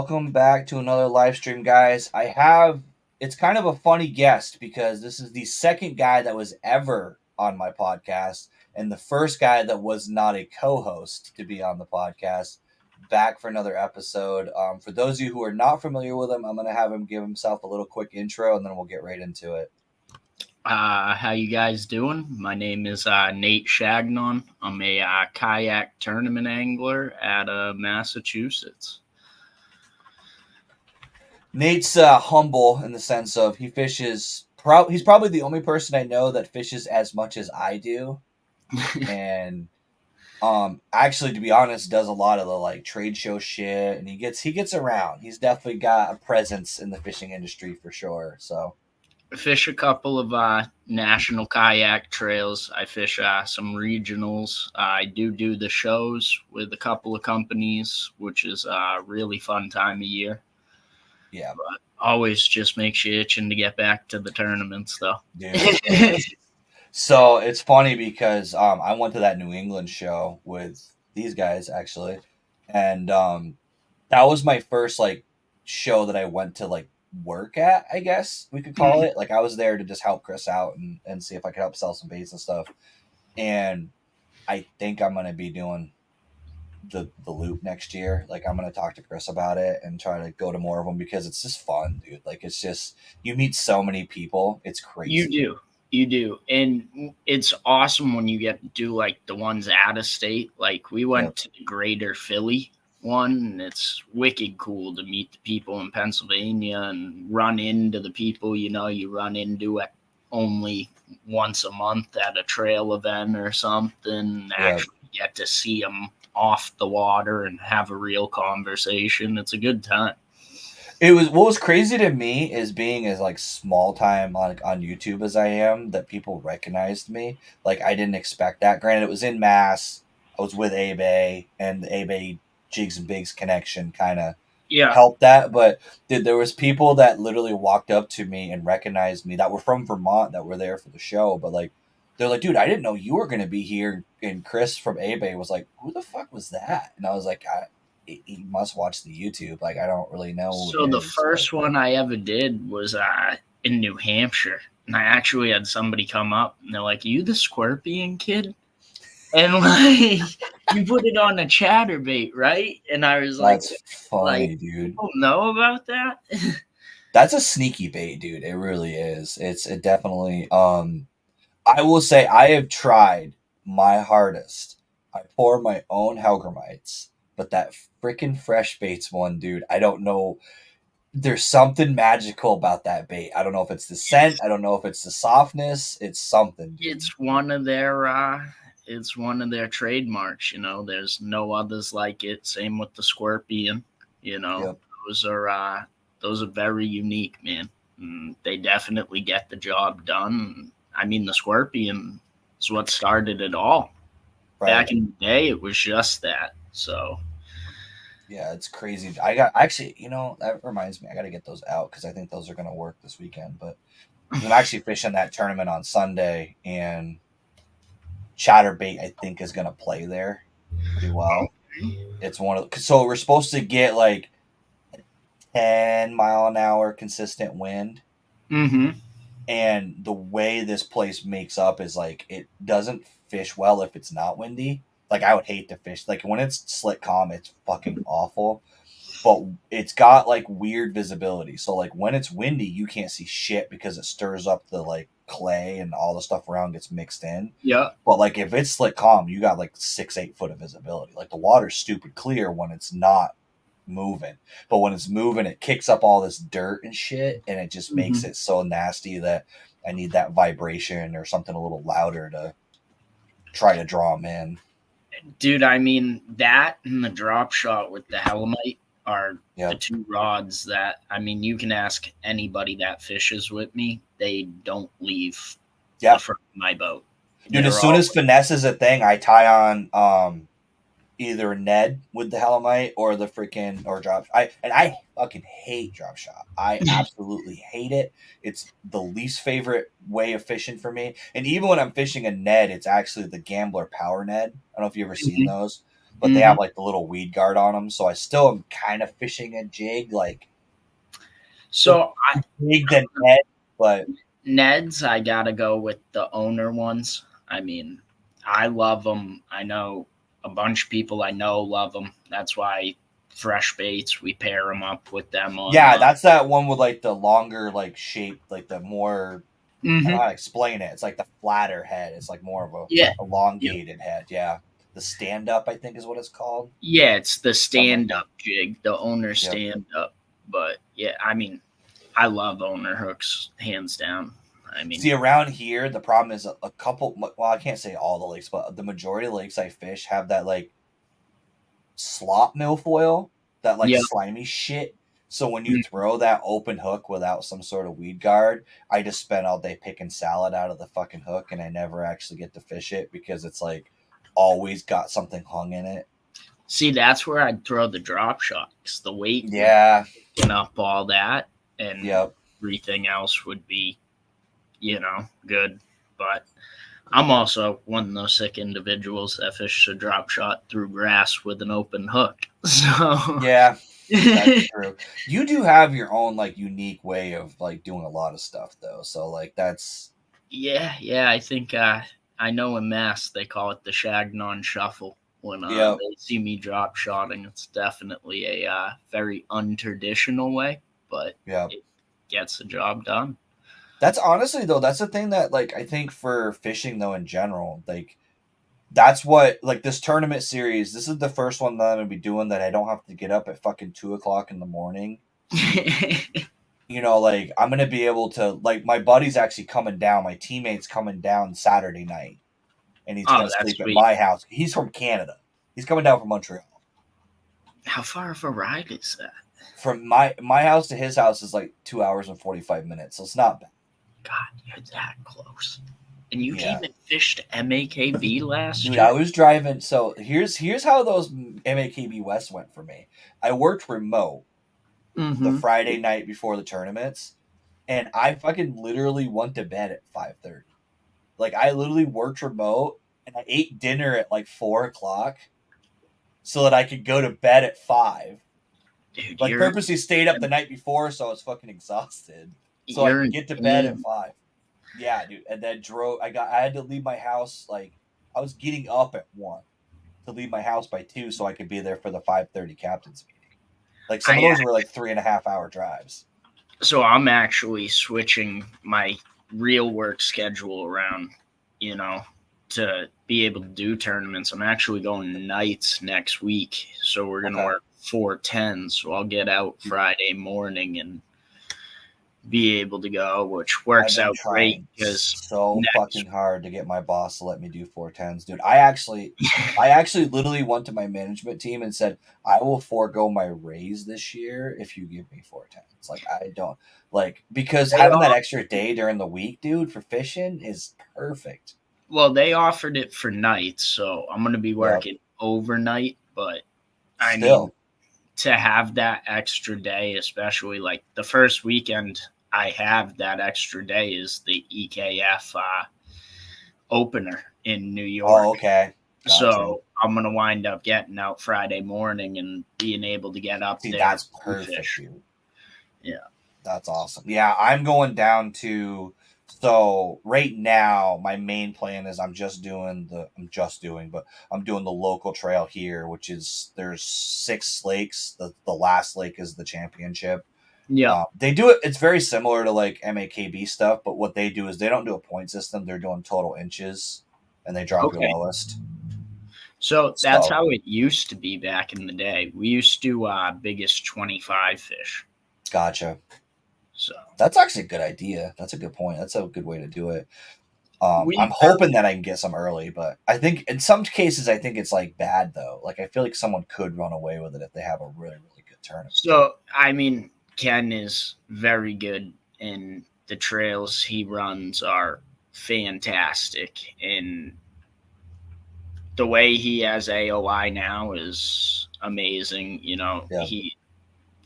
welcome back to another live stream, guys. It's kind of a funny guest because this is the second guy that was ever on my podcast and the first guy that was not a co-host to be on the podcast. Back for another episode. For those of you who are not familiar with him, I'm going to have him give himself a little quick intro and then we'll get right into it. How you guys doing? My name is Nate Chagnon. I'm a kayak tournament angler at Massachusetts. Nate's humble in the sense of he fishes. He's probably the only person I know that fishes as much as I do, and actually, to be honest, does a lot of the like trade show shit, and he gets around. He's definitely got a presence in the fishing industry for sure. So. I fish a couple of national kayak trails. I fish some regionals. I do the shows with a couple of companies, which is a really fun time of year. Yeah. But always just makes you itching to get back to the tournaments, though. Dude. So it's funny because I went to that New England show with these guys, actually. And that was my first, like, show that I went to, like, work at, I guess we could call it. Like I was there to just help Chris out and see if I could help sell some baits and stuff. And I think I'm gonna be doing the loop next year. Like I'm gonna talk to Chris about it and try to go to more of them because it's just fun, dude. Like it's just you meet so many people. It's crazy. You do. And it's awesome when you get to do like the ones out of state. Like we went to the Greater Philly one, and it's wicked cool to meet the people in Pennsylvania and run into the people you run into at only once a month at a trail event or something. Actually get to see them off the water and have a real conversation. It's a good time. What was crazy to me is being as like small time on YouTube as I am, that people recognized me. Like I didn't expect that. Granted, it was in Mass. I was with Abe, and the Abe Jigs and Bigs connection kind of helped that. But dude, there was people that literally walked up to me and recognized me that were from Vermont that were there for the show. But like, they're like, dude, I didn't know you were going to be here. And Chris from Abe was like, who the fuck was that? And I was like, he must watch the YouTube. Like, I don't really know. So the first one I ever did was in New Hampshire. And I actually had somebody come up and they're like, you the Scorpion kid? And like you put it on a chatterbait, right? And I was like, that's funny, dude. People know about that? That's a sneaky bait, dude. It really is. It definitely I will say I have tried my hardest. I pour my own Helgramites, but that freaking fresh baits one, dude, I don't know. There's something magical about that bait. I don't know if it's the scent. I don't know if it's the softness. It's something. Dude. It's one of their trademarks, there's no others like it. Same with the Scorpion, those are very unique, man. They definitely get the job done. I mean, the Scorpion is what started it all. Right. Back in the day, it was just that. So yeah, it's crazy. I got actually, that reminds me, I got to get those out because I think those are going to work this weekend. But I'm actually fishing that tournament on Sunday, and chatterbait I think is going to play there pretty well. It's so we're supposed to get like 10 mile an hour consistent wind. Mm-hmm. And the way this place makes up is like it doesn't fish well if it's not windy. Like I would hate to fish. Like when it's slick calm, it's fucking awful. But it's got like weird visibility. So like when it's windy, you can't see shit because it stirs up the like clay and all the stuff around gets mixed in. Yeah. But like if it's slick calm, you got like 6-8 foot of visibility. Like the water's stupid clear when it's not moving. But when it's moving, it kicks up all this dirt and shit, and it just makes it so nasty that I need that vibration or something a little louder to try to draw them in. Dude, I mean, that and the drop shot with the Helamite are the two rods that, I mean, you can ask anybody that fishes with me. They don't leave the front of my boat. Dude, as soon as finesse is a thing, I tie on either Ned with the Helamite or the freaking or drop. I fucking hate drop shot. I absolutely hate it. It's the least favorite way of fishing for me. And even when I'm fishing a Ned, it's actually the Gambler Power Ned. I don't know if you've ever seen those. but they have like the little weed guard on them. So I still am kind of fishing a jig, like So jig than Ned, but Ned's, I gotta go with the owner ones. I mean, I love them. I know a bunch of people I know love them. That's why Fresh Baits, we pair them up with them on. yeah, that's that one with like the longer like shape, like the more. I don't know Mhm. how to explain it. It's like the flatter head. It's like more of a Yeah. Yep. elongated head. Yeah, the stand up, I think, is what it's called. Yeah, it's the Something like stand that. up jig, the owner Yep. stand up. But yeah, I mean, I love owner hooks, hands down. I mean, See, around here, the problem is a couple. Well, I can't say all the lakes, but the majority of lakes I fish have that like slop milfoil, that like yeah. slimy shit. So when you throw that open hook without some sort of weed guard, I just spend all day picking salad out of the fucking hook, and I never actually get to fish it because it's like always got something hung in it. See, that's where I'd throw the drop shot, 'cause the weight would Yeah. pick up all that, and Yep. everything else would be, good. But I'm also one of those sick individuals that fish a drop shot through grass with an open hook. So Yeah. That's true. You do have your own like unique way of like doing a lot of stuff though. So like that's yeah, I think I know in Mass they call it the Chagnon shuffle. When yeah. they see me drop shotting, it's definitely a very untraditional way, but Yeah. it gets the job done. That's honestly though, that's the thing that like I think for fishing though in general, like that's what like this tournament series, this is the first one that I'm gonna be doing that I don't have to get up at fucking 2 o'clock in the morning. Like I'm gonna be able to like my buddy's actually coming down, my teammate's coming down Saturday night and he's Oh, gonna that's sleep at sweet. my house. He's from Canada. He's coming down from Montreal. How far of a ride is that? From my house to his house is like 2 hours and 45 minutes, so it's not bad. God, you're that close. And you Yeah. came and fished MAKB last Dude, year? I was driving. So here's how those MAKB West went for me. I worked remote the Mm-hmm. Friday night before the tournaments, and I fucking literally went to bed at 5:30. Like I literally worked remote, and I ate dinner at like 4 o'clock, so that I could go to bed at 5. Dude, Like purposely stayed up the night before, so I was fucking exhausted, so I you're could get to bed at insane. 5. Yeah, dude, and then drove. I had to leave my house like I was getting up at 1 to leave my house by 2 so I could be there for the 5:30 captain's meeting. Like some of those were like 3.5 hour drives. So I'm actually switching my real work schedule around, to be able to do tournaments. I'm actually going nights next week, so we're gonna Okay. work 410. So I'll get out Friday morning and be able to go, which works I've been out great trying because so next. fucking hard to get my boss to let me do 410s, dude. I actually literally went to my management team and said, I will forego my raise this year if you give me 410s. Like I don't like because They having that all, extra day during the week, dude, for fishing is perfect. well, they offered it for nights, so I'm gonna be Yep. working overnight. But I mean, Still. to have that extra day, especially like the first weekend I have that extra day is the EKF opener in New Oh, York. okay. Gotcha. So I'm gonna wind up getting out Friday morning and being able to get up See, there that's and perfect, fish. dude. Yeah. That's awesome. Yeah, I'm going down to so right now my main plan is I'm doing the local trail here, which is there's 6 lakes. The last lake is the championship. Yeah. They do it. It's very similar to like MAKB stuff, but what they do is they don't do a point system. They're doing total inches, and they drop your Okay. lowest. So that's So how it used to be back in the day. We used to biggest 25 fish. gotcha. So That's actually a good idea. That's a good point. That's a good way to do it. I'm we hoping that I can get some early, but I think in some cases I think it's like bad though. Like I feel like someone could run away with it if they have a really really good tournament. So I mean, Ken is very good, and the trails he runs are fantastic, and the way he has AOI now is amazing. Yeah.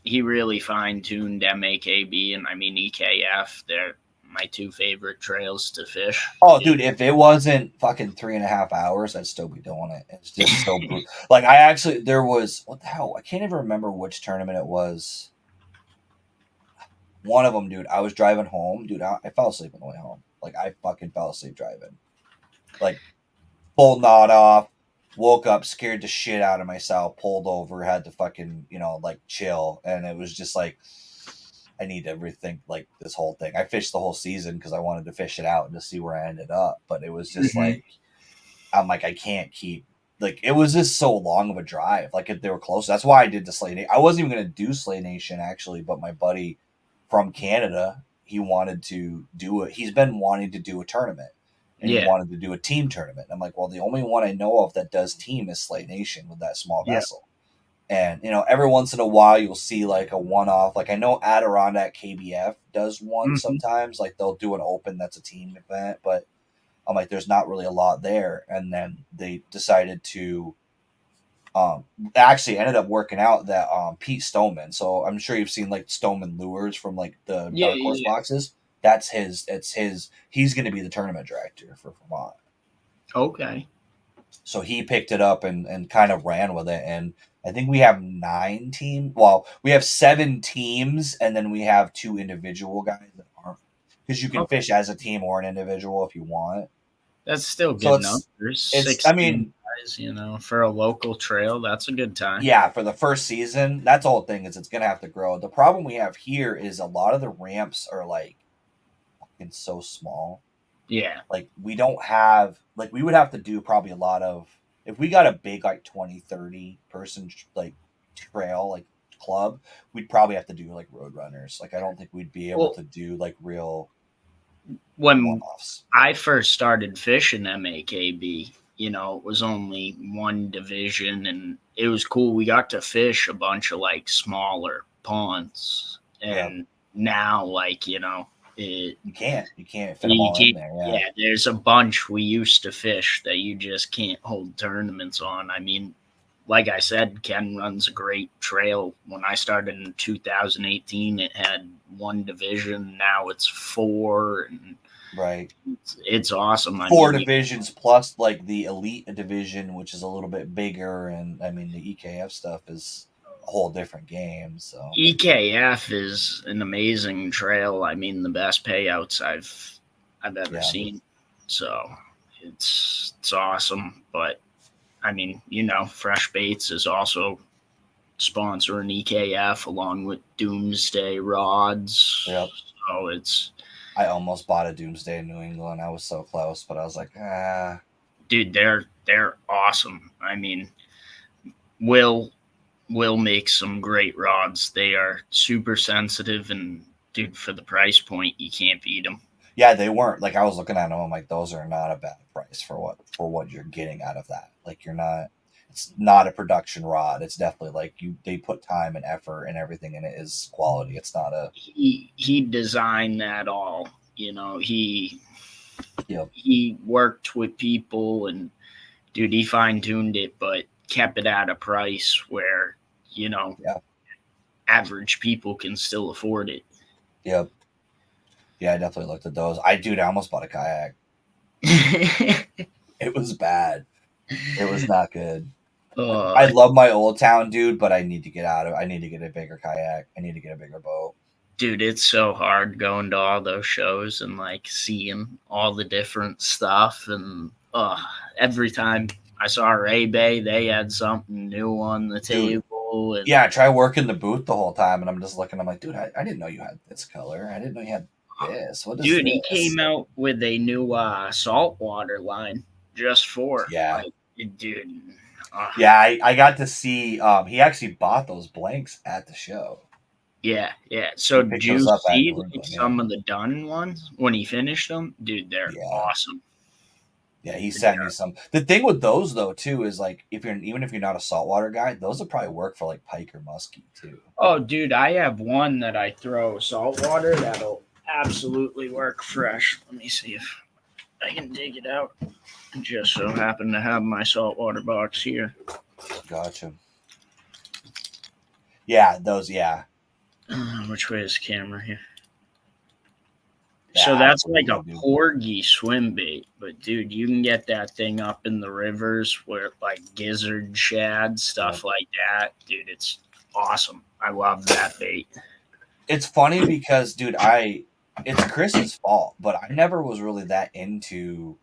He really fine tuned MAKB and I mean EKF. They're my two favorite trails to fish. Oh, dude, if it wasn't fucking 3.5 hours, I'd still be doing it. It's just so brutal. Like, there was, what the hell? I can't even remember which tournament it was. One of them, dude, I was driving home. Dude, I fell asleep on the way home. Like, I fucking fell asleep driving. Like, full nod off, woke up, scared the shit out of myself, pulled over, had to fucking, like, chill. And it was just like, I need to rethink, like, this whole thing. I fished the whole season because I wanted to fish it out and to see where I ended up. But it was just like, I'm like, I can't keep, like, it was just so long of a drive. Like, if they were close, that's why I did the Slay Nation. I wasn't even going to do Slay Nation, actually, but my buddy from Canada, he wanted to do it. He's been wanting to do a tournament, and he wanted to do a team tournament. I'm like, well, the only one I know of that does team is Slay Nation with that small vessel. And, every once in a while you'll see like a one-off. Like, I know Adirondack KBF does one sometimes. Like, they'll do an open that's a team event, but I'm like, there's not really a lot there. And then they decided to actually ended up working out that Pete Stoneman. So I'm sure you've seen like Stoneman lures from like the Dark Horse boxes. That's his. It's his. He's going to be the tournament director for Vermont. Okay. So he picked it up and kind of ran with it. And I think we have 9 teams. Well, we have 7 teams, and then we have 2 individual guys that aren't, because you can fish as a team or an individual if you want. That's still good numbers. 16 guys, for a local trail, that's a good time. Yeah, for the first season, that's the whole thing, is it's going to have to grow. The problem we have here is a lot of the ramps are like fucking so small. Yeah. Like, we don't have, like, we would have to do probably a lot of, if we got a big like 20, 30 person like trail, like club, we'd probably have to do like road runners. Like, I don't think we'd be able to do like real one-offs. I first started fishing MAKB, it was only one division, and it was cool. We got to fish a bunch of like smaller ponds, and now, like, you can't fit them all in there. Yeah, there's a bunch we used to fish that you just can't hold tournaments on. I mean, like I said, Ken runs a great trail. When I started in 2018, it had 1 division. Now it's 4, and right, it's awesome. 4 divisions plus like the elite division, which is a little bit bigger, and I mean the EKF stuff is a whole different game. So EKF is an amazing trail. I mean, the best payouts I've ever seen. So it's awesome. But I mean, Fresh Baits is also sponsoring EKF along with Doomsday Rods. Yep. So I almost bought a Doomsday in New England. I was so close, but I was like, Dude, they're awesome. I mean, Will make some great rods. They are super sensitive, and dude, for the price point, you can't beat them. Yeah, they weren't. Like, I was looking at them, I'm like, those are not a bad price for what you're getting out of that. Like, it's not a production rod. It's definitely like they put time and effort and everything in it is quality. It's not a he designed that all. He worked with people, and dude, he fine-tuned it, but kept it at a price where average people can still afford it. Yep. Yeah, I definitely looked at those. I almost bought a kayak. It was bad. It was not good. I love my Old Town, dude, but I need to get a bigger kayak. I need to get a bigger boat. Dude, it's so hard going to all those shows and like seeing all the different stuff. And every time I saw Ray Bay, they had something new on the table. And yeah, I try working the booth the whole time, and I'm just looking. I'm like, dude, I didn't know you had this color. I didn't know you had this. What is dude, this? He came out with a new saltwater line just for dude. Yeah, I got to see. He actually bought those blanks at the show. Yeah. So did you see some of the done ones when he finished them? Dude, they're awesome. Yeah, he sent me some. The thing with those though too is like even if you're not a saltwater guy, those will probably work for like pike or muskie too. Oh, dude, I have one that I throw saltwater that'll absolutely work fresh. Let me see if I can dig it out. I just so happen to have my saltwater box here. Gotcha. Yeah, those. Yeah. Which way is the camera here? So that's like Absolutely, a dude. porgy swim bait, but dude, you can get that thing up in the rivers where like gizzard shad, Yeah. stuff like that. Dude, it's awesome. I love that bait. It's funny because, dude, it's Chris's fault, but I never was really that into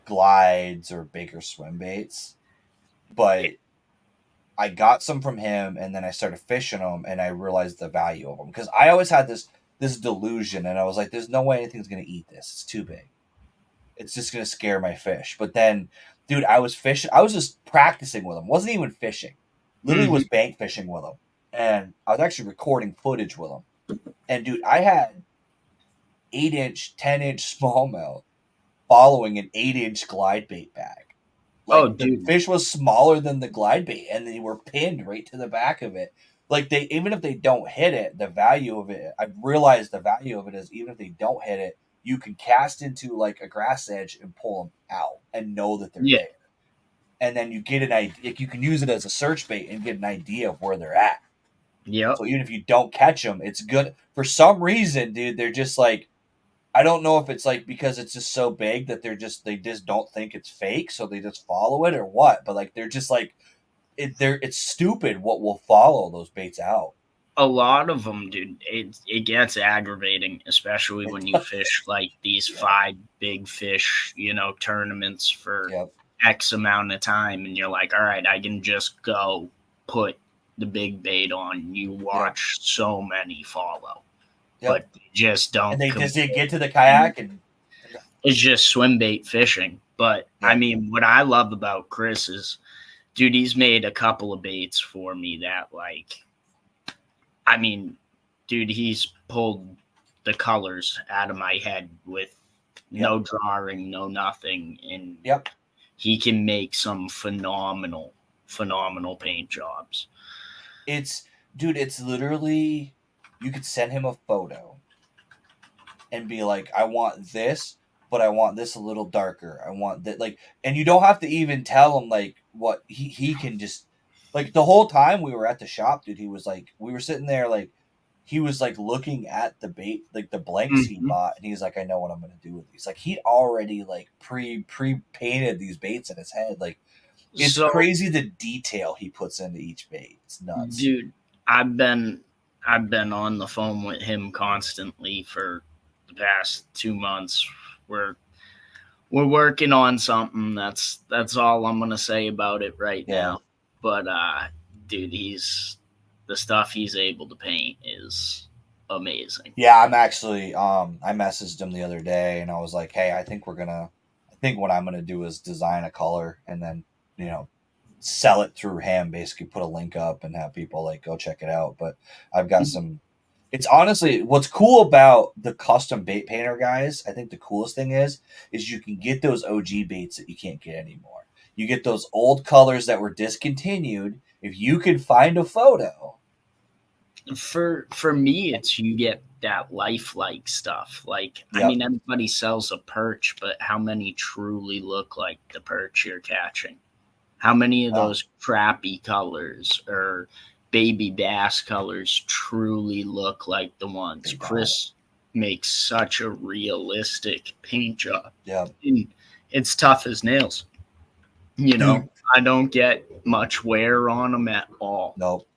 glides or bigger swim baits. But I got some from him, and then I started fishing them, and I realized the value of them because I always had this delusion, and I was like, "There's no way anything's gonna eat this. It's too big. It's just gonna scare my fish." But then, dude, I was fishing. I was just practicing with them. Wasn't even fishing. Literally Mm-hmm. was bank fishing with them, and I was actually recording footage with them. And dude, I had 8-inch, 10-inch smallmouth following an 8-inch glide bait bag. Oh, Like the dude. fish was smaller than the glide bait, and they were pinned right to the back of it. Like they, even if they don't hit it, the value of it, I've realized the value of it is even if they don't hit it, you can cast into like a grass edge and pull them out and know that they're Yeah. there. And then you get an idea. Like you can use it as a search bait and get an idea of where they're at. Yep. So even if you don't catch them, it's good. For some reason, dude, they're just like, I don't know if it's like because it's just so big that they just don't think it's fake, so they just follow it or what. But like they're just like it's stupid what will follow those baits out. A lot of them, dude, it gets aggravating, especially It when you does. fish like these Yeah. 5 big fish, tournaments for Yep. X amount of time, and you're like, all right, I can just go put the big bait on. You Yep. watch so many follow, Yep. but they just And don't they compete. get to the kayak and It's just swim bait fishing. But I yep. mean, what I love about Chris is, dude, he's made a couple of baits for me that, like, I mean, dude, he's pulled the colors out of my head with no Yep. drawing, no nothing. And Yep. he can make some phenomenal paint jobs. It's dude, it's literally you could send him a photo and be like, I want this, but I want this a little darker. I want that like and you don't have to even tell him like what he can just like the whole time we were at the shop, dude, he was like we were sitting there like he was like looking at the bait like the blanks he Mm-hmm. bought and he's like, I know what I'm gonna do with these. Like he already like pre painted these baits in his head. Like it's So, crazy the detail he puts into each bait. It's nuts. dude, I've been I've been on the phone with him constantly for the past 2 months. We're we're working on something. That's all I'm gonna say about it right Yeah. now. But dude, he's the stuff he's able to paint is amazing. Yeah, I'm actually I messaged him the other day and I was like, "Hey, I think what I'm gonna do is design a color and then, you know, sell it through him, basically put a link up and have people like go check it out." But I've got some it's honestly what's cool about the custom bait painter guys, I think the coolest thing is you can get those OG baits that you can't get anymore. You get those old colors that were discontinued. If you can find a photo. For me, it's you get that lifelike stuff. Like, I Yep. mean, everybody sells a perch, but how many truly look like the perch you're catching? How many of Oh, those crappy colors or baby bass colors truly look like the ones? they don't. Chris makes such a realistic paint job. Yeah. And it's tough as nails. Dude, I don't get much wear on them at all. no.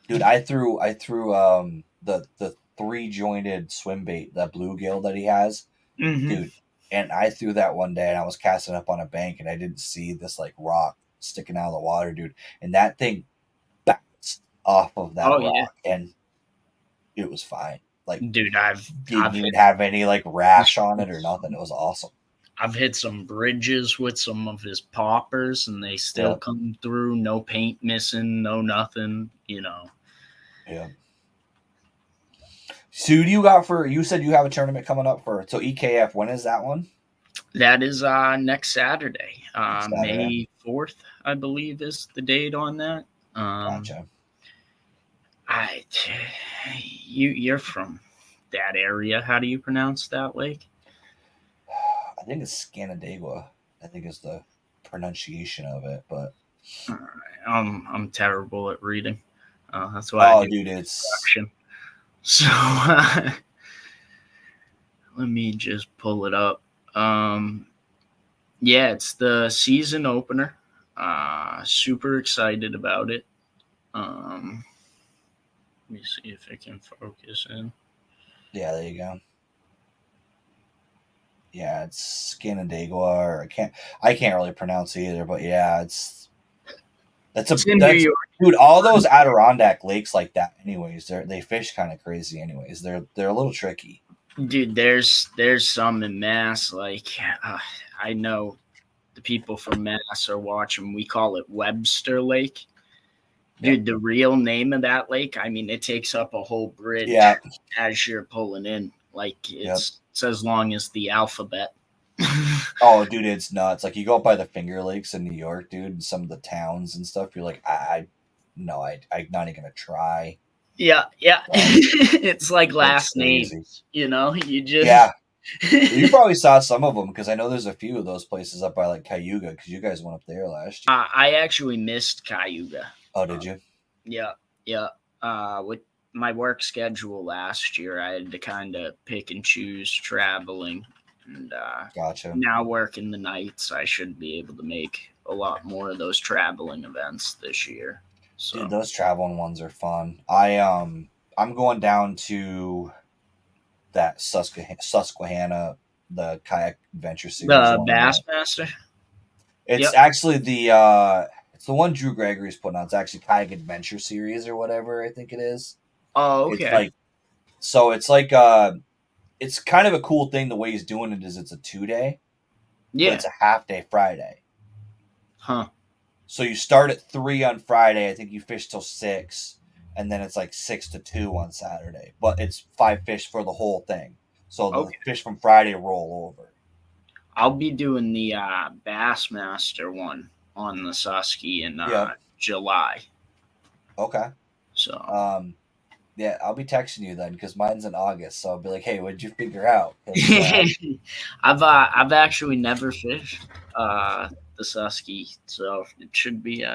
Dude, I threw the three jointed swim bait, that bluegill that he has, Mm-hmm. dude. And I threw that one day and I was casting up on a bank and I didn't see this like rock sticking out of the water, dude. And that thing bounced off of that Oh yeah, rock and it was fine. Like dude. didn't even have any like rash on it or nothing. It was awesome. I've hit some bridges with some of his poppers, and they still Yeah. come through. No paint missing, no nothing. Yeah. So do you got for you said you have a tournament coming up for so EKF, when is that one? That is next Saturday, Next Saturday. May 4th, I believe is the date on that. Um, Gotcha. I you're from that area. How do you pronounce that lake? I think it's Scanandaigua. I think is the pronunciation of it, but I'm terrible at reading. That's why I oh, do dude, it's construction. So Let me just pull it up. Yeah, it's the season opener. Super excited about it. Let me see if I can focus in. Yeah, there you go. Yeah, it's Scanandaigua, or I can't really pronounce it either, but yeah, It's in New that's York. dude. All those Adirondack lakes like that, anyways, they fish kind of crazy, anyways. They're a little tricky. Dude, there's some in Mass. Like, I know the people from Mass are watching. We call it Webster Lake. Dude, Yep. the real name of that lake, I mean, it takes up a whole bridge Yeah. as you're pulling in. Like, Yep. it's as long as the alphabet. Oh, dude, it's nuts. Like you go up by the Finger Lakes in New York, dude, and some of the towns and stuff. You're like, no, I'm not even gonna try. Yeah. It's like It's last crazy. names, you just. Yeah. You probably saw some of them because I know there's a few of those places up by like Cayuga because you guys went up there last year. I actually missed Cayuga. Oh, did you? Yeah. With my work schedule last year, I had to kind of pick and choose traveling, and Gotcha. now working the nights, I should be able to make a lot more of those traveling events this year. So, Dude, those traveling ones are fun. I'm going down to that Susquehanna, the Kayak Adventure Series the one. Bassmaster. It's Yep. actually it's the one Drew Gregory's putting on. It's actually Kayak Adventure Series or whatever I think it is. Oh, It's okay. like it's kind of a cool thing. The way he's doing it is it's a 2-day, but Yeah. it's a half day Friday. Huh. So you start at 3 on Friday. I think you fish till 6, and then it's like 6 to 2 on Saturday. But it's 5 fish for the whole thing. So the Okay. fish from Friday roll over. I'll be doing the Bassmaster one on the Susky in Yep. July. Okay. So. Yeah, I'll be texting you then because mine's in August. So I'll be like, "Hey, what did you figure out?" I've actually never fished the Susky, so it should be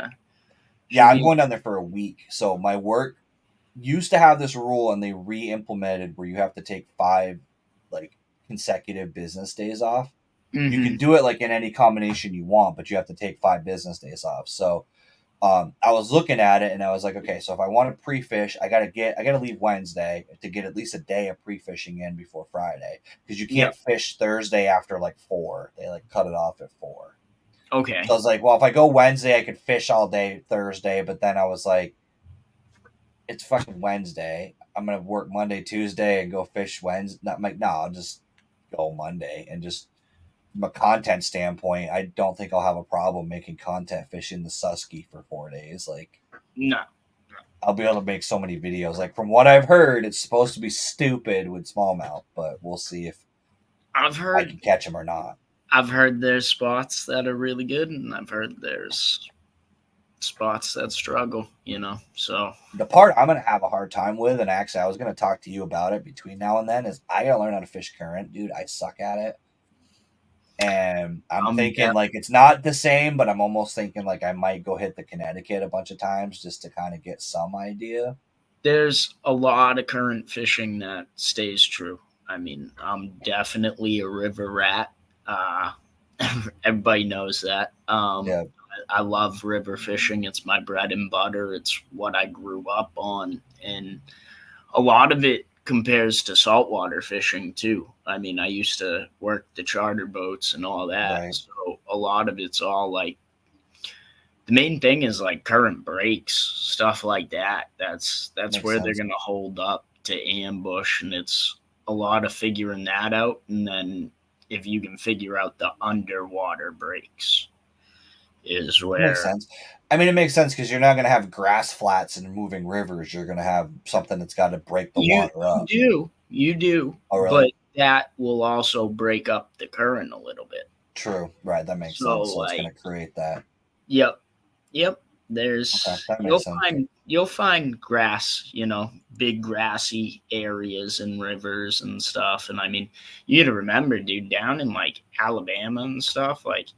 Yeah, I'm going down there for a week. So my work used to have this rule, and they re-implemented where you have to take 5 like consecutive business days off. Mm-hmm. You can do it like in any combination you want, but you have to take 5 business days off. So I was looking at it and I was like, okay, so if I want to pre-fish, I gotta leave Wednesday to get at least a day of pre-fishing in before Friday because you can't fish Thursday after like 4. They like cut it off at 4. Okay. So I was like, well, if I go Wednesday, I could fish all day Thursday, but then I was like, it's fucking Wednesday. I'm gonna work Monday, Tuesday, and go fish Wednesday. I'm like, no, I'll just go Monday and just from a content standpoint, I don't think I'll have a problem making content fishing the Susky for 4 days. Like, no, I'll be able to make so many videos. Like, from what I've heard, it's supposed to be stupid with smallmouth, but we'll see if I can catch them or not. I've heard there's spots that are really good, and I've heard there's spots that struggle. So the part I'm gonna have a hard time with, and actually I was gonna talk to you about it between now and then, is I gotta learn how to fish current, dude. I suck at it. And I'm thinking like it's not the same, but I'm almost thinking like I might go hit the Connecticut a bunch of times just to kind of get some idea. There's a lot of current fishing that stays true. I mean, I'm definitely a river rat. Everybody knows that. Yeah. I love river fishing. It's my bread and butter. It's what I grew up on. And a lot of it compares to saltwater fishing too. I mean, I used to work the charter boats and all that. Right. So a lot of it's all like, the main thing is like current breaks, stuff like that. That's where they're going to hold up to ambush. And it's a lot of figuring that out. And then if you can figure out the underwater breaks is where. Makes sense. I mean, it makes sense because you're not going to have grass flats and moving rivers. You're going to have something that's got to break the water up. You do. Oh, really? But that will also break up the current a little bit. True. Right. That makes sense. So it's going to create that. Yep. There's you'll find grass, big grassy areas and rivers and stuff. And I mean, you got to remember, dude, down in like Alabama and stuff, like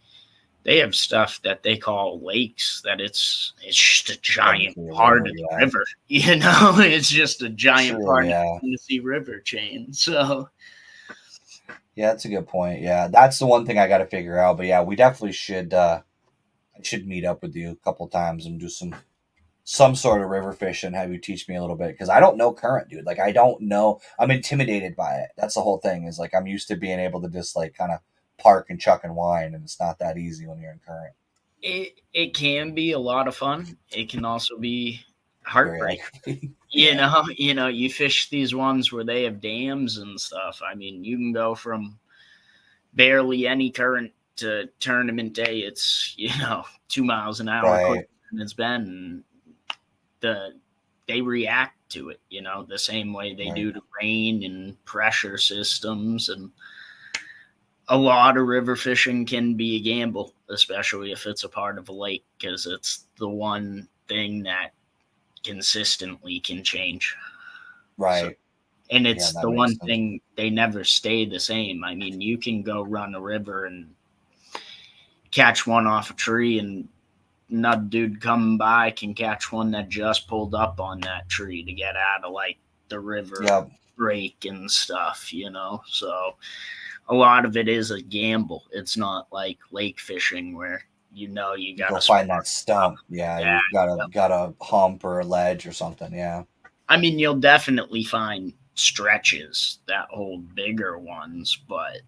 they have stuff that they call lakes that it's just a giant part of the river. It's just a giant part of the Tennessee River chain. So Yeah, that's a good point. Yeah, that's the one thing I got to figure out. But yeah, we definitely should. I should meet up with you a couple times and do some sort of river fish and have you teach me a little bit because I don't know current, dude. Like I don't know. I'm intimidated by it. That's the whole thing. Is like I'm used to being able to just like kind of park and chuck and wind, and it's not that easy when you're in current. It can be a lot of fun. It can also be Very heartbreaking. aggravating. You Yeah. know, you fish these ones where they have dams and stuff. I mean, you can go from barely any current to tournament day. It's 2 miles an hour quicker Right. than it's been. And they react to it, the same way they Right. do to rain and pressure systems. And a lot of river fishing can be a gamble, especially if it's a part of a lake, because it's the one thing that consistently can change. So, Right. and Yeah, it's that the makes one sense. thing they never stay the same. I mean, you can go run a river and catch one off a tree, and another dude coming by can catch one that just pulled up on that tree to get out of like the river Yep. break and stuff. So a lot of it is a gamble. It's not like lake fishing where you You got go to find spot that stuff. stump. Yeah, Yeah. you've got a hump or a ledge or something. Yeah. I mean, you'll definitely find stretches that hold bigger ones, but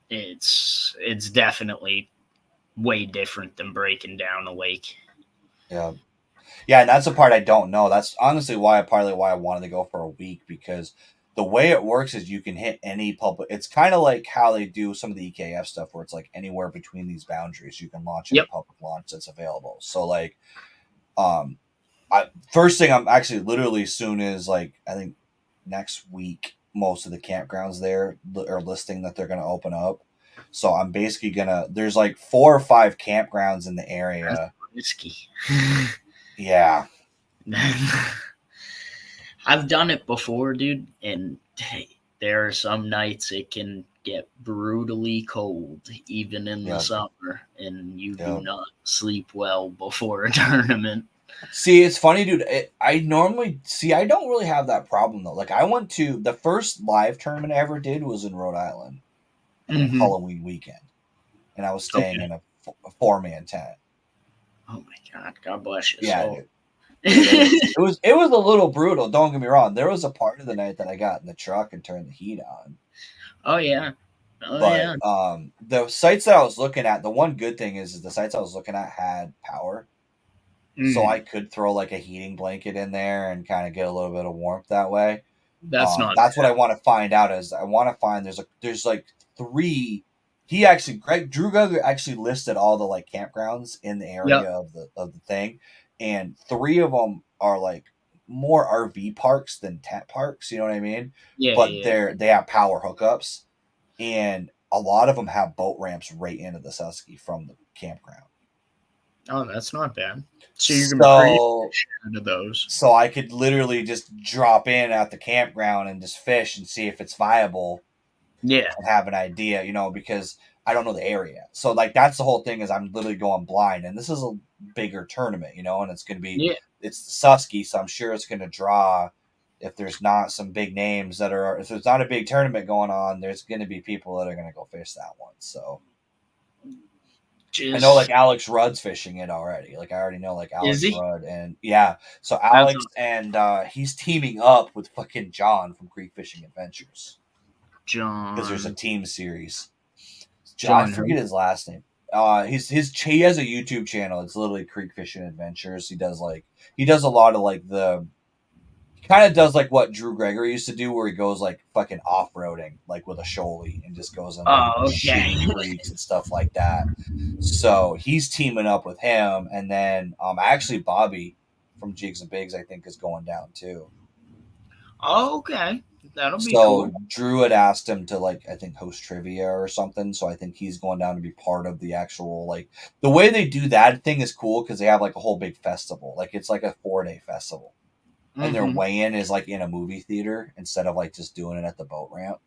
it's definitely way different than breaking down a lake. Yeah. Yeah, and that's the part I don't know. That's honestly partly why I wanted to go for a week because the way it works is you can hit any public. It's kind of like how they do some of the EKF stuff, where it's like anywhere between these boundaries you can launch any Yep. public launch that's available. So like, um, first thing I'm actually literally soon is like I think next week most of the campgrounds there are listing that they're gonna open up. So I'm basically gonna there's like 4 or 5 campgrounds in the That's area. risky. Yeah, I've done it before, dude, and hey, there are some nights it can get brutally cold, even in the yeah, summer, and you do yeah. not sleep well before a tournament. See, it's funny, dude. I normally see. I don't really have that problem though. Like, I went to the first live tournament I ever did was in Rhode Island, Mm-hmm. Halloween weekend, and I was staying Okay. in a 4-man tent. Oh my God. God bless your Yeah, soul. dude. Dude, it was a little brutal. Don't get me wrong. There was a part of the night that I got in the truck and turned the heat on. Oh yeah. Oh But yeah. the sites that I was looking at, the one good thing is the sites I was looking at had power. So I Mm. could throw like a heating blanket in there and kind of get a little bit of warmth that way. That's not That's what bad. I want to find out. Is I want to find there's like 3. He actually Drew Gugger actually listed all the like campgrounds in the Yep. area of the thing, and 3 of them are like more RV parks than tent parks. You know what I mean? Yeah. But Yeah. they have power hookups, and a lot of them have boat ramps right into the Susky from the campground. Oh, that's not bad. So you can So pre-fish into those. so I could literally just drop in at the campground and just fish and see if it's viable Yeah. and have an idea, because I don't know the area. So like that's the whole thing is I'm literally going blind, and this is a bigger tournament, and it's going to be Yeah. it's the Susky, so I'm sure it's going to draw. If there's not some big names if there's not a big tournament going on, there's going to be people that are going to go fish that one. So I know like Just Alex Rudd's fishing it already. Like I already know like is Alex he? Rudd and yeah. So That's Alex and he's teaming up with fucking John from Creek Fishing Adventures because there's a John. team series. I John forget who? his last name. He has a YouTube channel. It's literally Creek Fishing Adventures. He does a lot of like the he kind of does like what Drew Gregory used to do, where he goes like fucking off roading, like with a shoalie, and just goes in like Oh, okay. shitty creeks and stuff like that. So he's teaming up with him, and then actually Bobby from Jigs and Bigs I think is going down too. Oh, okay. That'll be So cool. Drew had asked him to like I think host trivia or something. So I think he's going down to be part of the actual like the way they do that thing is cool because they have like a whole big festival. Like it's like a 4-day festival. And their Mm-hmm. weigh-in is like in a movie theater instead of like just doing it at the boat ramp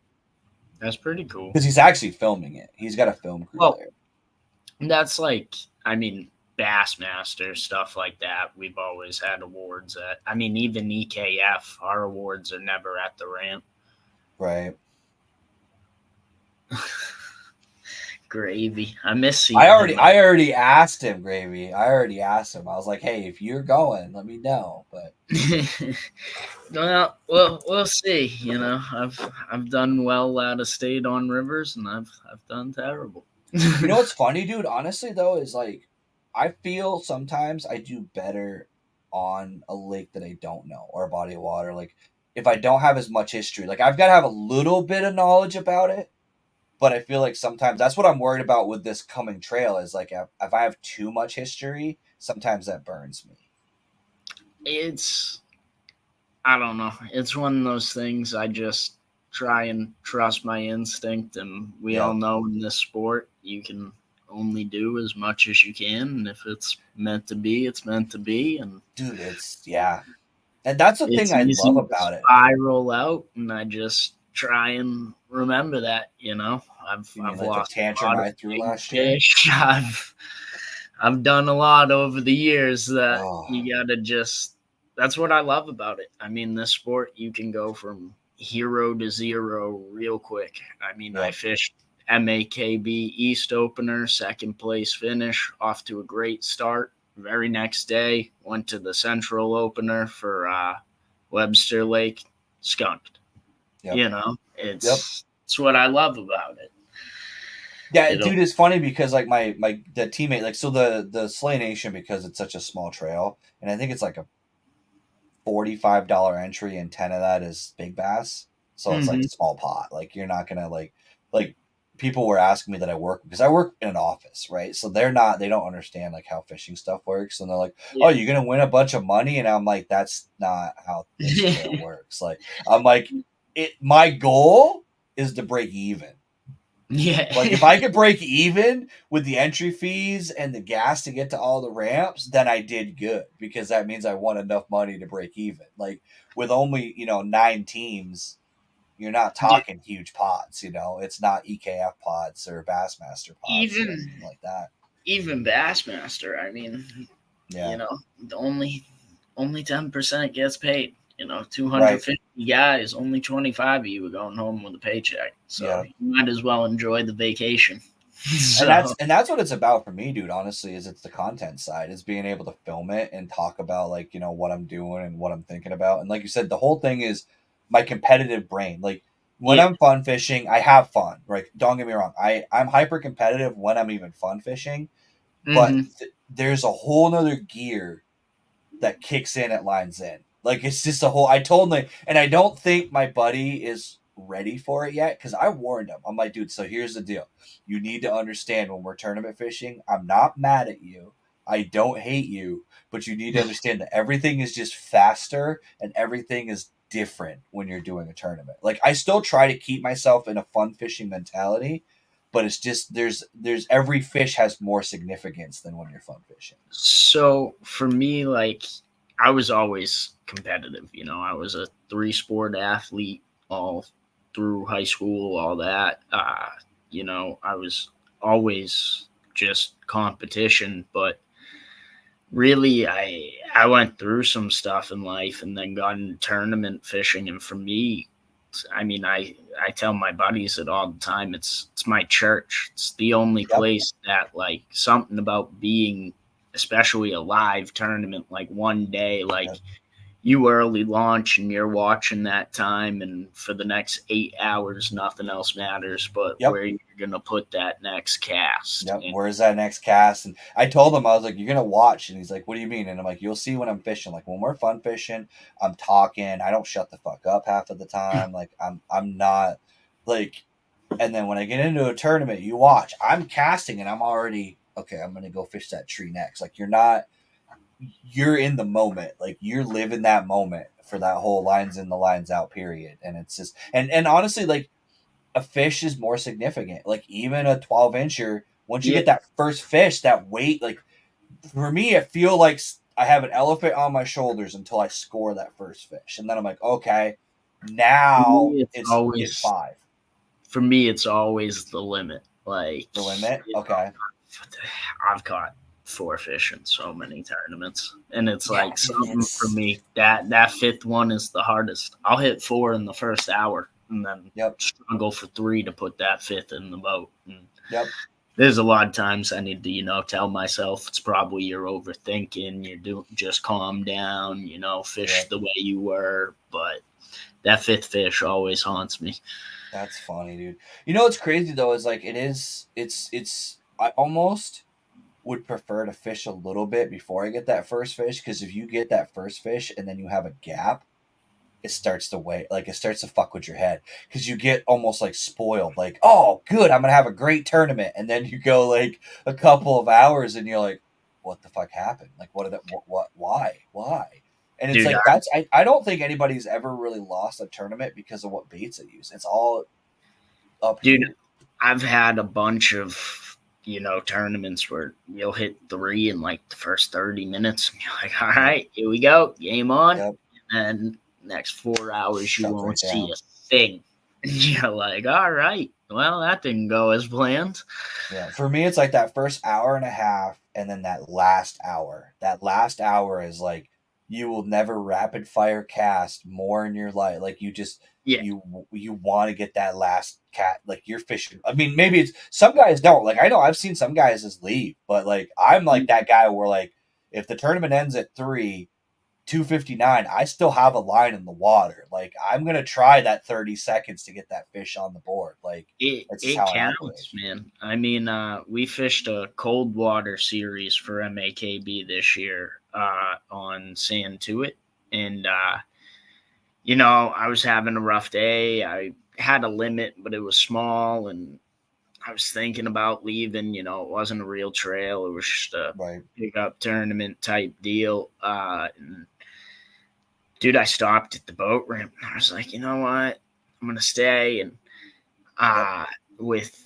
That's pretty cool. because he's actually filming it. He's got a film crew Well, there. that's like, I mean, Bassmaster, stuff like that. We've always had awards at. I mean, even EKF, our awards are never at the ramp. Right. Gravy. I miss I seeing already him. I already asked him, Gravy. I already asked him. I was like, hey, if you're going, let me know. But Well, we'll see. You know, I've done well out of state on rivers, and I've done terrible. you know what's funny, dude? Honestly, though, is like I feel sometimes I do better on a lake that I don't know or a body of water. Like if I don't have as much history, like I've got to have a little bit of knowledge about it. But I feel like sometimes that's what I'm worried about with this coming trail is like if I have too much history, sometimes that burns me. It's I don't know. It's one of those things I just try and trust my instinct, and we all Yep. know in this sport you can only do as much as you can, and if it's meant to be, it's meant to be, and Dude, yeah. And that's the thing it's I love easy to about it. spiral out, and I just try and remember that. You know, You mean I've like the lost a tantrum lot of I threw big last year? fish. I've done a lot over the years that Oh, you gotta just. That's what I love about it. I mean, this sport you can go from hero to zero real quick. I mean, I yep, fished MAKB East opener, second place finish, off to a great start. Very next day, went to the Central opener for Webster Lake, skunked. yep, You know, yep. it's what I love about it. Yeah, It'll dude, it's funny because like my the teammate, like so the Slay Nation, because it's such a small trail, and I think it's like a $45 entry, and 10 of that is big bass. So it's like Mhm. small pot. Like you're not gonna like people were asking me that I work because I work in an office, right? So they don't understand like how fishing stuff works. And they're like, oh, Yeah. you're gonna win a bunch of money. And I'm like, that's not how this trail works. Like I'm like, my goal is to break even. Yeah. Like if I could break even with the entry fees and the gas to get to all the ramps, then I did good because that means I won enough money to break even. Like with only, 9 teams, you're not Yeah. talking huge pots, It's not EKF pots or Bassmaster pots or Even anything like that. even Bassmaster, I mean, Yeah. the only 10% gets paid. You know, Right. 250 guys, only 25 of you are going home with a paycheck. So Yeah. you might as well enjoy the vacation. And So that's what it's about for me, dude, honestly, is it's the content side. It's being able to film it and talk about like, what I'm doing and what I'm thinking about. And like you said, the whole thing is my competitive brain. Like when yeah, I'm fun fishing, I have fun. Right? Don't get me wrong. I'm hyper competitive when I'm even fun fishing, but hmm there's a whole nother gear that kicks in at lines in. Like it's just a whole. I told him, and I don't think my buddy is ready for it yet because I warned him. I'm like, dude. So here's the deal. You need to understand when we're tournament fishing. I'm not mad at you. I don't hate you, but you need to understand that everything is just faster and everything is different when you're doing a tournament. Like I still try to keep myself in a fun fishing mentality, but it's just there's every fish has more significance than when you're fun fishing. So for me, like I was always competitive. You know, I was a three-sport athlete all through high school, all that. I was always just competition, but really I went through some stuff in life and then got into tournament fishing, and for me, I mean, I tell my buddies it all the time. It's my church. It's the only Yep. place that like something about being, especially a live tournament, like one day, like Yep. you early launch and you're watching that time, and for the next 8 hours nothing else matters but Yep. where you're gonna put that next cast. Yep. And Where's that next cast? And I told him, I was like, you're gonna watch. And he's like, what do you mean? And I'm like, you'll see when I'm fishing. Like when we're fun fishing, I'm talking. I don't shut the fuck up half of the time. Like I'm not like and then when I get into a tournament, you watch. I'm casting and I'm already okay, I'm gonna go fish that tree next. Like you're in the moment. Like you're living that moment for that whole lines in the lines out period. And it's just and honestly, like a fish is more significant. Like even a 12-incher, once you yeah, get that first fish, that weight, like for me, I feel like I have an elephant on my shoulders until I score that first fish, and then I'm like, okay, for now me it's it's get always five. for me it's always the limit. Like, The limit, you know, okay, I've caught four fish in so many tournaments, and it's yeah, like dude, something for me that fifth one is the hardest. I'll hit four in the first hour, and then Yep. struggle for 3 to put that 5th in the boat. And Yep. there's a lot of times I need to, tell myself it's probably you're overthinking. Just calm down, fish Yep. the way you were. But that 5th fish always haunts me. That's funny, dude. You know what's crazy though is like it's I almost would prefer to fish a little bit before I get that first fish, because if you get that first fish and then you have a gap, it starts to weigh, like it starts to fuck with your head, because you get almost like spoiled, like, oh good, I'm gonna have a great tournament, and then you go like a couple of hours and you're like, what the fuck happened, like what did that, what why, and it's Dude, like that's I don't think anybody's ever really lost a tournament because of what baits they use. It's all up dude, here. I've had a bunch of tournaments where you'll hit 3 in like the first 30 minutes. And you're like, all Yep. right, here we go, game on. Yep. And next 4 hours you Shuts won't right see down. a thing. And you're like, all right, well, that didn't go as planned. Yeah, for me, it's like that first hour and a half, and then that last hour. That last hour is like you will never rapid fire cast more in your life. Like you just Yeah. you want to get that last cat. Like you're fishing. I mean, maybe it's some guys don't. Like I know I've seen some guys just leave, but like I'm like that guy where like if the tournament ends at 3:59, I still have a line in the water. Like I'm gonna try that 30 seconds to get that fish on the board. Like that's just It how I operate. counts, man. I mean, we fished a cold water series for MAKB this year on Santuit, and I was having a rough day. I had a limit, but it was small, and I was thinking about leaving. It wasn't a real trail; it was just a Right. pickup tournament type deal. And dude, I stopped at the boat ramp. And I was like, you know what? I'm gonna stay, and Yep. with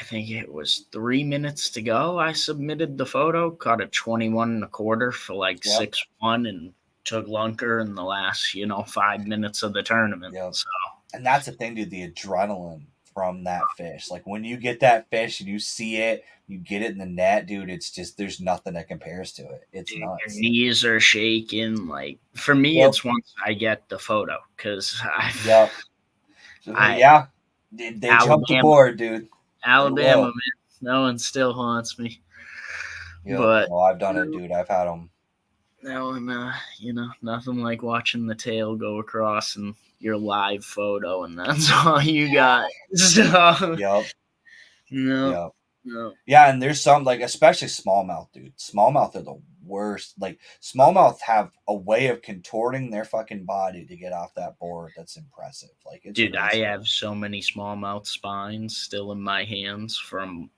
I think it was 3 minutes to go. I submitted the photo, caught a 21 and a quarter for like Yep. 6-1, and took lunker in the last 5 minutes of the tournament. Yep. So And that's the thing, dude, the adrenaline from that fish. Like when you get that fish and you see it, you get it in the net, dude, it's just there's nothing that compares to it. It's dude, your nuts. knees are shaking. Like for me, Yep. it's once I get the photo because Yep. So, I yeah. They jumped Alabama, aboard, dude. They Alabama, will. man, that one still haunts me. Yep. But No, I've done it, dude. I've had them. that one, nothing like watching the tail go across and your live photo, and that's all you got. So, Yep. no, Yep. no. Yeah, and there's some like especially smallmouth, dude. Smallmouth are the worst. Like smallmouth have a way of contorting their fucking body to get off that board. That's impressive. Like it's Dude, I crazy. have so many smallmouth spines still in my hands from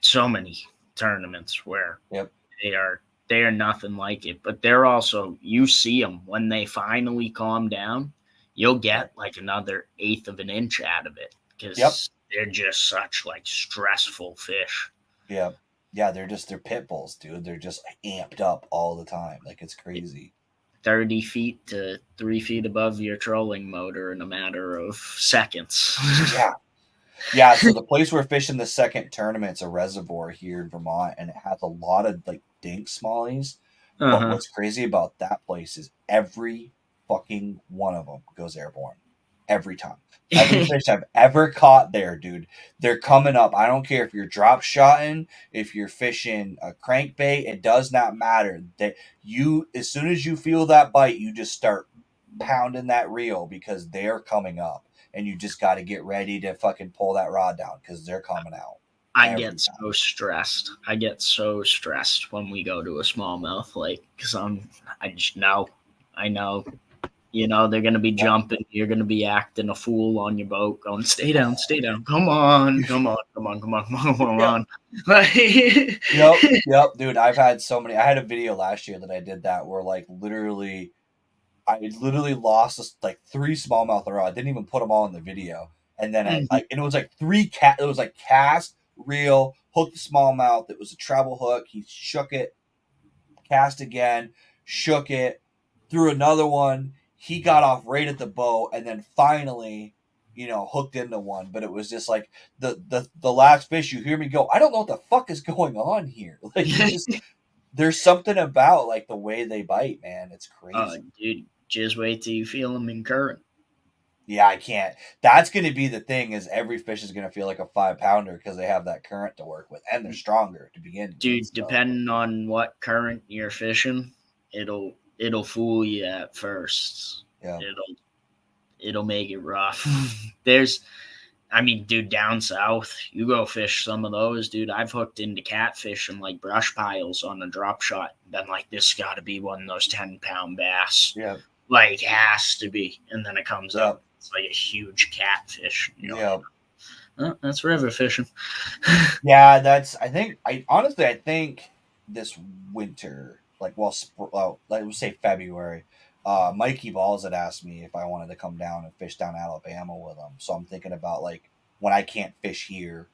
so many tournaments where Yep. they are they are nothing like it. But they're also, you see them when they finally calm down, you'll get like another eighth of an inch out of it Yep. because they're just such like stressful fish. Yeah. Yeah, they're pit bulls, dude. They're just amped up all the time. Like it's crazy. 30 feet to 3 feet above your trolling motor in a matter of seconds. Yeah. Yeah, so the place we're fishing the second tournament's a reservoir here in Vermont, and it has a lot of like dink smallies. But Uh-huh. what's crazy about that place is every fucking one of them goes airborne. Every time. Every fish I've ever caught there, dude, they're coming up. I don't care if you're drop shotting, if you're fishing a crankbait, it does not matter. That you, as soon as you feel that bite, you just start pounding that reel because they're coming up, and you just got to get ready to fucking pull that rod down because they're coming out I every get time. so stressed. I get so stressed when we go to a smallmouth lake because I just know. I know. They're going to be Yep. jumping. You're going to be acting a fool on your boat, going, stay down, stay down. Come on, come on, come on, come on, come Yep. on. Like, Yep, dude. I've had so many. I had a video last year that I did that where like I literally lost like 3 smallmouth in a row. I didn't even put them all in the video, and then and it was like It was like cast, reel, hook the smallmouth. It was a treble hook. He shook it, cast again, shook it, threw another one. He got off right at the boat, and then finally, hooked into one. But it was just like the last fish. You hear me go, I don't know what the fuck is going on here. Like there's something about like the way they bite, man. It's crazy. dude, just wait till you feel them in current. Yeah, I can't. That's going to be the thing is every fish is going to feel like a 5 pounder because they have that current to work with and they're stronger to begin with. Dude, So, depending on what current you're fishing, it'll fool you at first. yeah. It'll make it rough. There's I mean, dude, down south, you go fish some of those, dude. I've hooked into catfish and like brush piles on a drop shot. Been like, this got to be one of those 10-pound bass. Yeah. Like, has to be. And then it comes Yeah. up, it's like a huge catfish. Yeah. Oh, that's river fishing. Yeah, I think this winter, like like we'll say February, Mikey Balls had asked me if I wanted to come down and fish down Alabama with him. So I'm thinking about like when I can't fish here,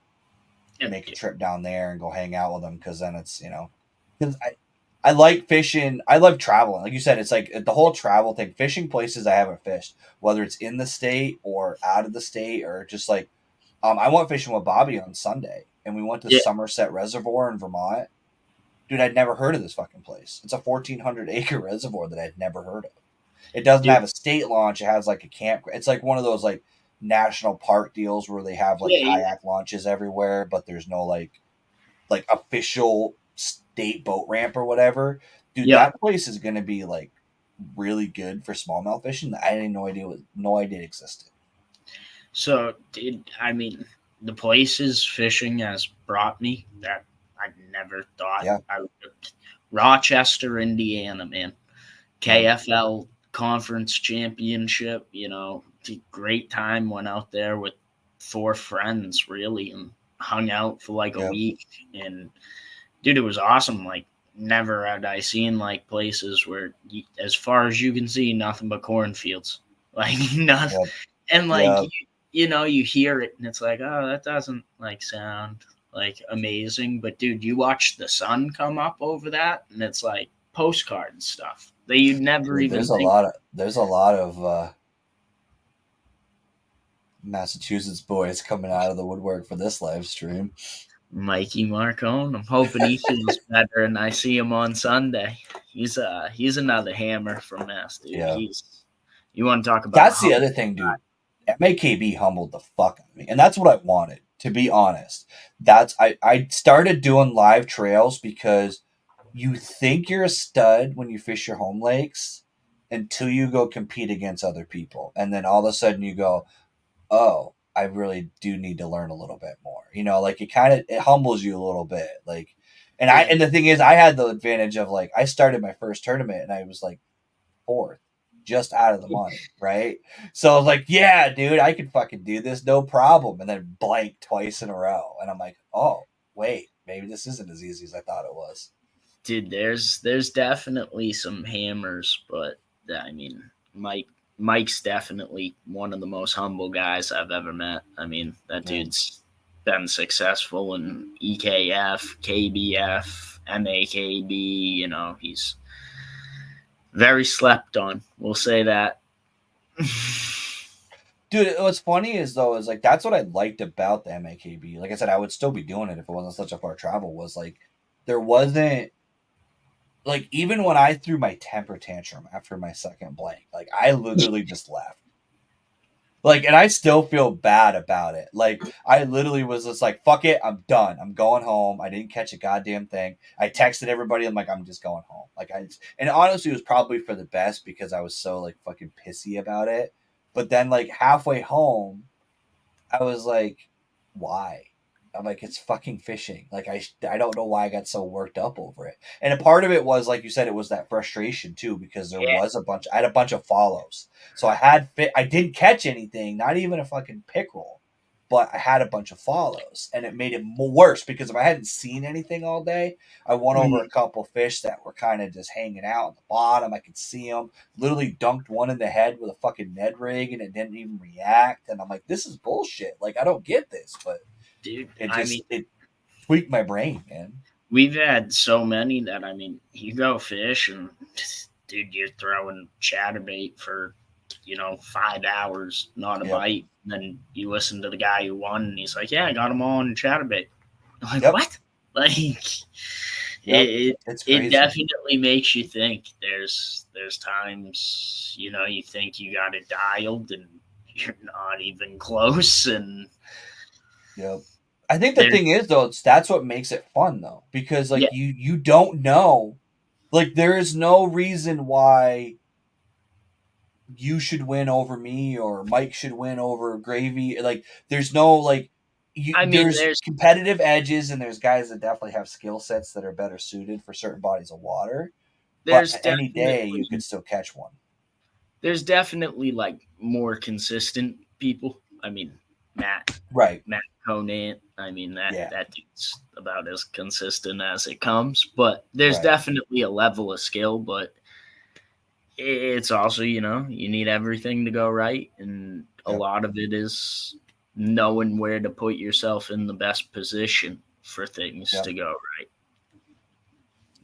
make a trip down there and go hang out with him because then it's because I like fishing. I love traveling. Like you said, it's like the whole travel thing. Fishing places I haven't fished, whether it's in the state or out of the state or just like I went fishing with Bobby on Sunday, and we went to Yeah. Somerset Reservoir in Vermont. Dude, I'd never heard of this fucking place. It's a 1,400-acre reservoir that I'd never heard of. It doesn't have a state launch. It has like a camp. It's like one of those like national park deals where they have like Yeah. kayak launches everywhere, but there's no like official state boat ramp or whatever. Dude, Yeah. that place is gonna be like really good for smallmouth fishing. I had no idea it existed. So, dude, I mean, the places fishing has brought me that I never thought Yeah. I would. Rochester, Indiana, man. Yeah. KFL conference championship, great time. Went out there with 4 friends, really, and hung out for like a Yeah. week. And dude, it was awesome. Like, never had I seen like places where, as far as you can see, nothing but cornfields. Like, nothing. Yeah. And like, Yeah. you hear it and it's like, oh, that doesn't like sound like amazing. But dude, you watch the sun come up over that and it's like postcard stuff that you'd never Dude, even think. there's a lot of Massachusetts boys coming out of the woodwork for this live stream. Mikey Marcone, I'm hoping he feels better and I see him on Sunday. He's another hammer from Mass, dude. Yeah. You want to talk about That's the other thing, dude. MAKB humbled the fuck out of me. And that's what I wanted, to be honest. I started doing live trails because you think you're a stud when you fish your home lakes until you go compete against other people. And then all of a sudden you go, oh, I really do need to learn a little bit more. Like it humbles you a little bit. Like and the thing is I had the advantage of like I started my first tournament and I was like fourth, just out of the money, right? So I was like, yeah, dude, I can fucking do this, no problem. And then blank twice in a row. And I'm like, oh, wait, maybe this isn't as easy as I thought it was. Dude, there's definitely some hammers, but I mean, Mike's definitely one of the most humble guys I've ever met. I mean, that dude's been successful in EKF, KBF, MAKB. He's very slept on. We'll say that. Dude, what's funny is like that's what I liked about the MAKB. Like I said, I would still be doing it if it wasn't such a far travel. Was like there wasn't like even when I threw my temper tantrum after my second blank, like I literally just left. Like, and I still feel bad about it. Like, I literally was just like, fuck it, I'm done. I'm going home. I didn't catch a goddamn thing. I texted everybody. I'm like, I'm just going home. And honestly, it was probably for the best because I was so like fucking pissy about it. But then, like, halfway home, I was like, why? I'm like, it's fucking fishing. Like, I don't know why I got so worked up over it. And a part of it was, like you said, it was that frustration too, because I had a bunch of follows. So I didn't catch anything, not even a fucking pickerel, but I had a bunch of follows. And it made it worse because if I hadn't seen anything all day, I won over a couple fish that were kind of just hanging out at the bottom. I could see them. Literally dunked one in the head with a fucking Ned rig and it didn't even react. And I'm like, this is bullshit. Like, I don't get this, but dude, it tweaked my brain, man. We've had so many that you go fish and dude, you're throwing chatterbait for 5 hours, not a bite. And then you listen to the guy who won, and he's like, "Yeah, I got them all on chatterbait." I'm like, what? Like, it definitely makes you think. There's times you think you got it dialed, and you're not even close. And Yep. I think the there's thing is though, that's what makes it fun though, because yeah, like you don't know, like there is no reason why you should win over me or Mike should win over Gravy. Like there's no like I mean, there's competitive edges and there's guys that definitely have skill sets that are better suited for certain bodies of water. But there's any day you definitely could still catch one. there's definitely like more consistent people. I mean, Matt Right. Matt Conant. I mean Yeah. that dude's about as consistent as it comes. But there's Right. definitely a level of skill. But it's also, you need everything to go right, and a Yep. lot of it is knowing where to put yourself in the best position for things Yep. to go right.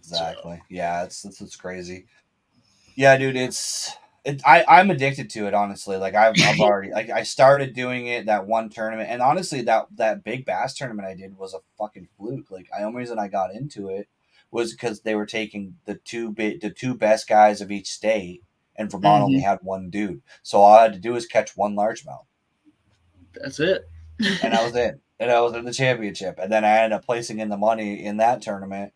So Exactly. Yeah, it's crazy. Yeah, dude, I'm addicted to it, honestly. Like I've already like I started doing it that one tournament, and honestly that big bass tournament I did was a fucking fluke. Like the only reason I got into it was because they were taking the two best guys of each state, and Vermont only Mhm. had one dude. So all I had to do was catch one largemouth, That's it. and I was in. And I was in the championship, and then I ended up placing in the money in that tournament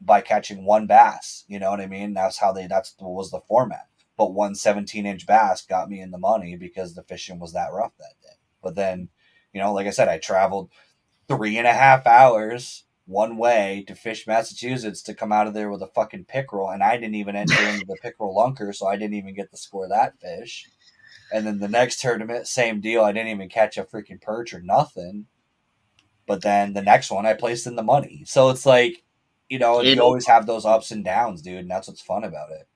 by catching one bass. You know what I mean? That's what was the format. But one 17-inch bass got me in the money because the fishing was that rough that day. But then, like I said, I traveled 3.5 hours one way to fish Massachusetts to come out of there with a fucking pickerel, and I didn't even enter into the pickerel lunker, so I didn't even get to score that fish. And then the next tournament, same deal. I didn't even catch a freaking perch or nothing. But then the next one I placed in the money. So it's like, you It always have those ups and downs, dude, and that's what's fun about it.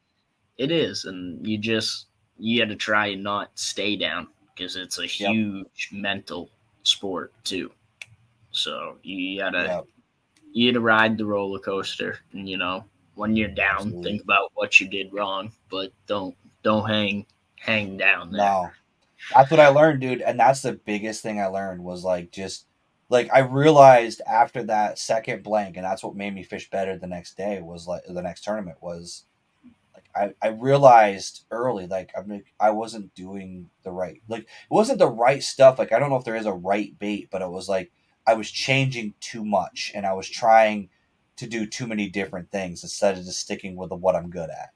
it is, and you got to try and not stay down because it's a Yep. huge mental sport too. So Yep. you gotta ride the roller coaster, and when you're down, Absolutely. think about what you did wrong, but don't hang down there. No. That's what I learned, dude. And that's the biggest thing I learned was like just like I realized after that second blank, and that's what made me fish better the next day was like the next tournament was like I realized early like I wasn't doing the right like it wasn't the right stuff. Like I don't know if there is a right bait, but it was like I was changing too much and I was trying to do too many different things instead of just sticking with what I'm good at.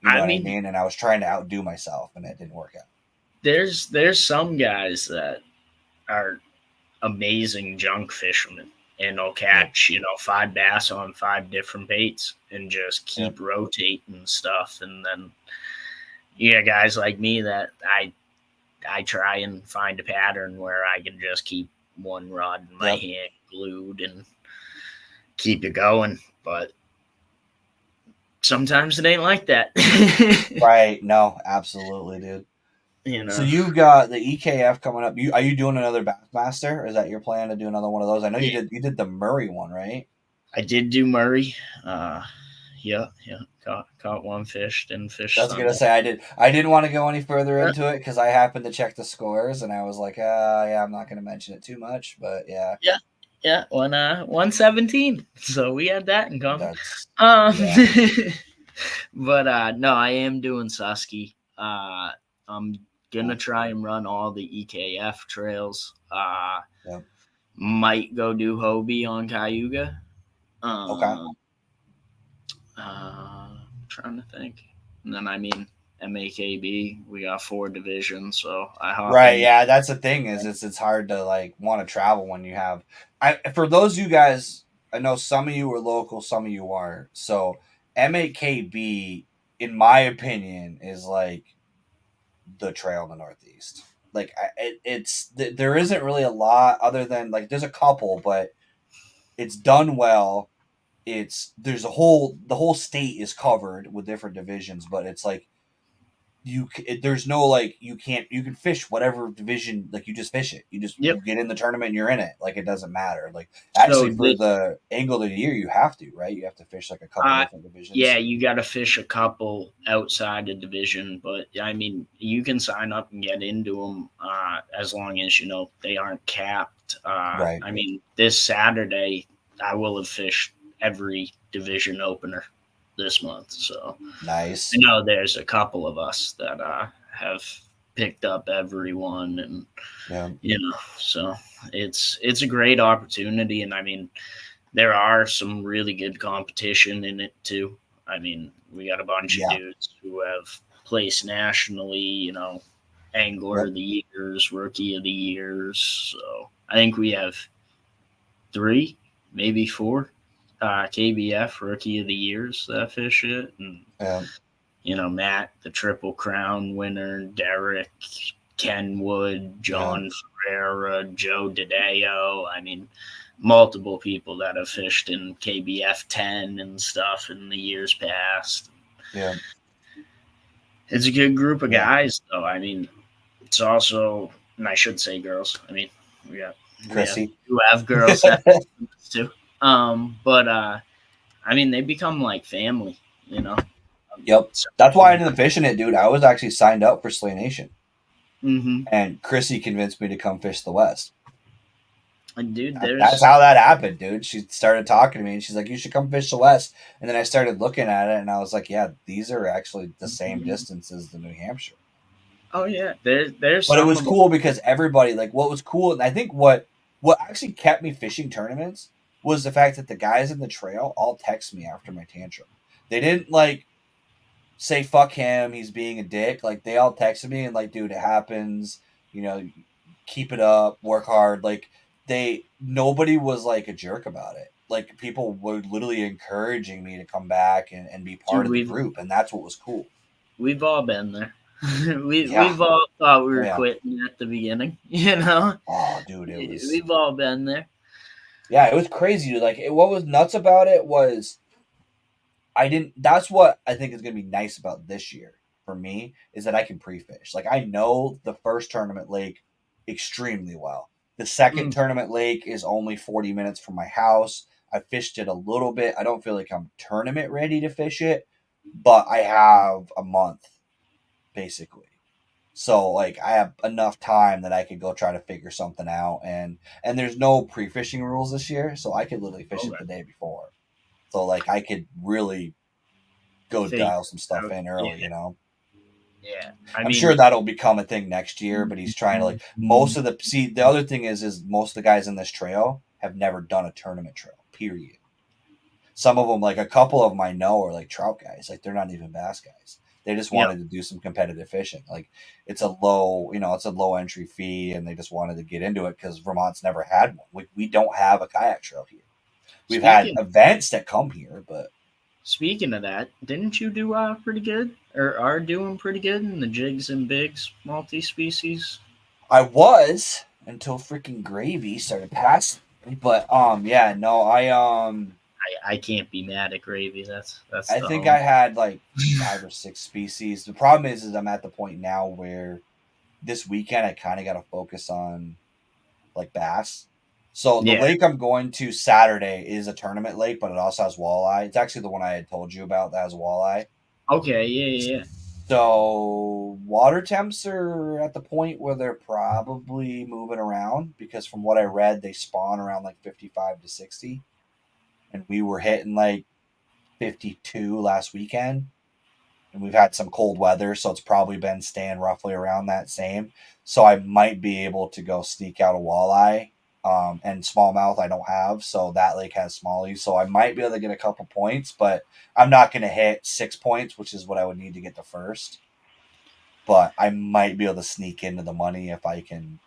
You know I what I mean, mean? And I was trying to outdo myself and it didn't work out. there's some guys that are amazing junk fishermen, and they'll Yep. catch 5 bass on 5 different baits and just Yep. keep rotating stuff, and then guys like me that I try and find a pattern where I can just keep one rod in my Yep. hand glued and keep it going. But sometimes it ain't like that. Right. No, absolutely, dude. you So know. you've got the EKF coming up. Are you doing another Bassmaster? Or is that your plan to do another one of those? I know Yeah, you did the Murray one, right? I did do Murray. Yeah, yeah. Caught one fish, didn't I fish was gonna Sunday. say I didn't want to go any further Yeah, into it because I happened to check the scores and I was like, yeah, I'm not gonna mention it too much, but yeah, yeah, yeah. 117. So we had that in common. that's Um, yeah, but no, I am doing Susky. I'm gonna cool. try and run all the EKF trails. Yep. Might go do Hobie on Cayuga. Okay. Trying to think. And then MAKB. We got 4 divisions, so I hop Right, in. yeah, that's the thing is it's hard to like want to travel when you have I for those of you guys, I know some of you are local, some of you aren't. So MAKB, in my opinion, is like the trail in the Northeast. Like there isn't really a lot other than like there's a couple, but it's done well. There's the whole state is covered with different divisions, but it's like there's no like you can fish whatever division like you just fish it Yep. you get in the tournament and you're in it like it doesn't matter like So actually for the angle of the year you have to right you have to fish like a couple different yeah, divisions. you got to fish a couple outside the division, but you can sign up and get into them as long as they aren't capped. Right. This Saturday I will have fished every division opener this month, so I Nice. know there's a couple of us that have picked up everyone, and Yeah. so it's a great opportunity, and I mean, there are some really good competition in it too. I mean, we got a bunch of Yeah. dudes who have placed nationally, angler Yep. of the years, rookie of the years. So I think we have three, maybe four, KBF rookie of the years that fish it, and Yeah. Matt, the Triple Crown winner, Derek, Kenwood, Yeah. John Ferreira, Joe Dideo. I mean, multiple people that have fished in KBF 10 and stuff in the years past. Yeah. It's a good group of Yeah. guys, though. I mean, it's also, and I should say girls. I mean, we got Chrissy. do have girls that too. But I mean, they become like family, you know. Yep. So, That's why I ended up fishing it, dude. I was actually signed up for Slay Nation. mm-hmm. And Chrissy convinced me to come fish the West. And dude, That's how that happened, dude. She started talking to me and she's like, you should come fish the West. And then I started looking at it and I was like, yeah, these are actually the same distance as the New Hampshire. Oh yeah, there's But it some was cool because everybody, like, what was cool, and I think what actually kept me fishing tournaments was the fact that the guys in the trail all text me after my tantrum. They didn't like say fuck him, he's being a dick. Like they all texted me and like, dude, it happens. Keep it up, work hard. Like nobody was like a jerk about it. Like people were literally encouraging me to come back and be part dude, of the group, and that's what was cool. We've all been there. Yeah. We've all thought we were Yeah. quitting at the beginning. Oh, dude, it was. We've all been there. Yeah, it was crazy. Like, what was nuts about it was I didn't. That's what I think is going to be nice about this year for me is that I can pre-fish. Like, I know the first tournament lake extremely well. The second tournament lake is only 40 minutes from my house. I fished it a little bit. I don't feel like I'm tournament ready to fish it, but I have a month basically. So like I have enough time that I could go try to figure something out, and there's no pre-fishing rules this year, so I could literally fish it the day before. So like I could really go dial some stuff in early, Yeah. I'm sure that'll become a thing next year, but he's trying to like the other thing is most of the guys in this trail have never done a tournament trail, period. Some of them, like a couple of them I know are like trout guys, like they're not even bass guys. They just wanted to do some competitive fishing. Like it's a low entry fee, and they just wanted to get into it because Vermont's never had one. We don't have a kayak trail here. We've had events that come here, but speaking of that, didn't you do pretty good, or are doing pretty good in the jigs and bigs multi-species? I was until freaking Gravy started passing. But yeah, no, I can't be mad at Gravy. That's I think I had like 5 or 6 species. The problem is I'm at the point now where this weekend I kind of got to focus on like bass. So the lake I'm going to Saturday is a tournament lake, but it also has walleye. It's actually the one I had told you about that has walleye. Okay, yeah. So water temps are at the point where they're probably moving around because from what I read, they spawn around like 55 to 60. And we were hitting like 52 last weekend. And we've had some cold weather, so it's probably been staying roughly around that same. So I might be able to go sneak out a walleye. And smallmouth I don't have, so that lake has smallies. So I might be able to get a couple points, but I'm not going to hit 6 points, which is what I would need to get the first. But I might be able to sneak into the money if I can.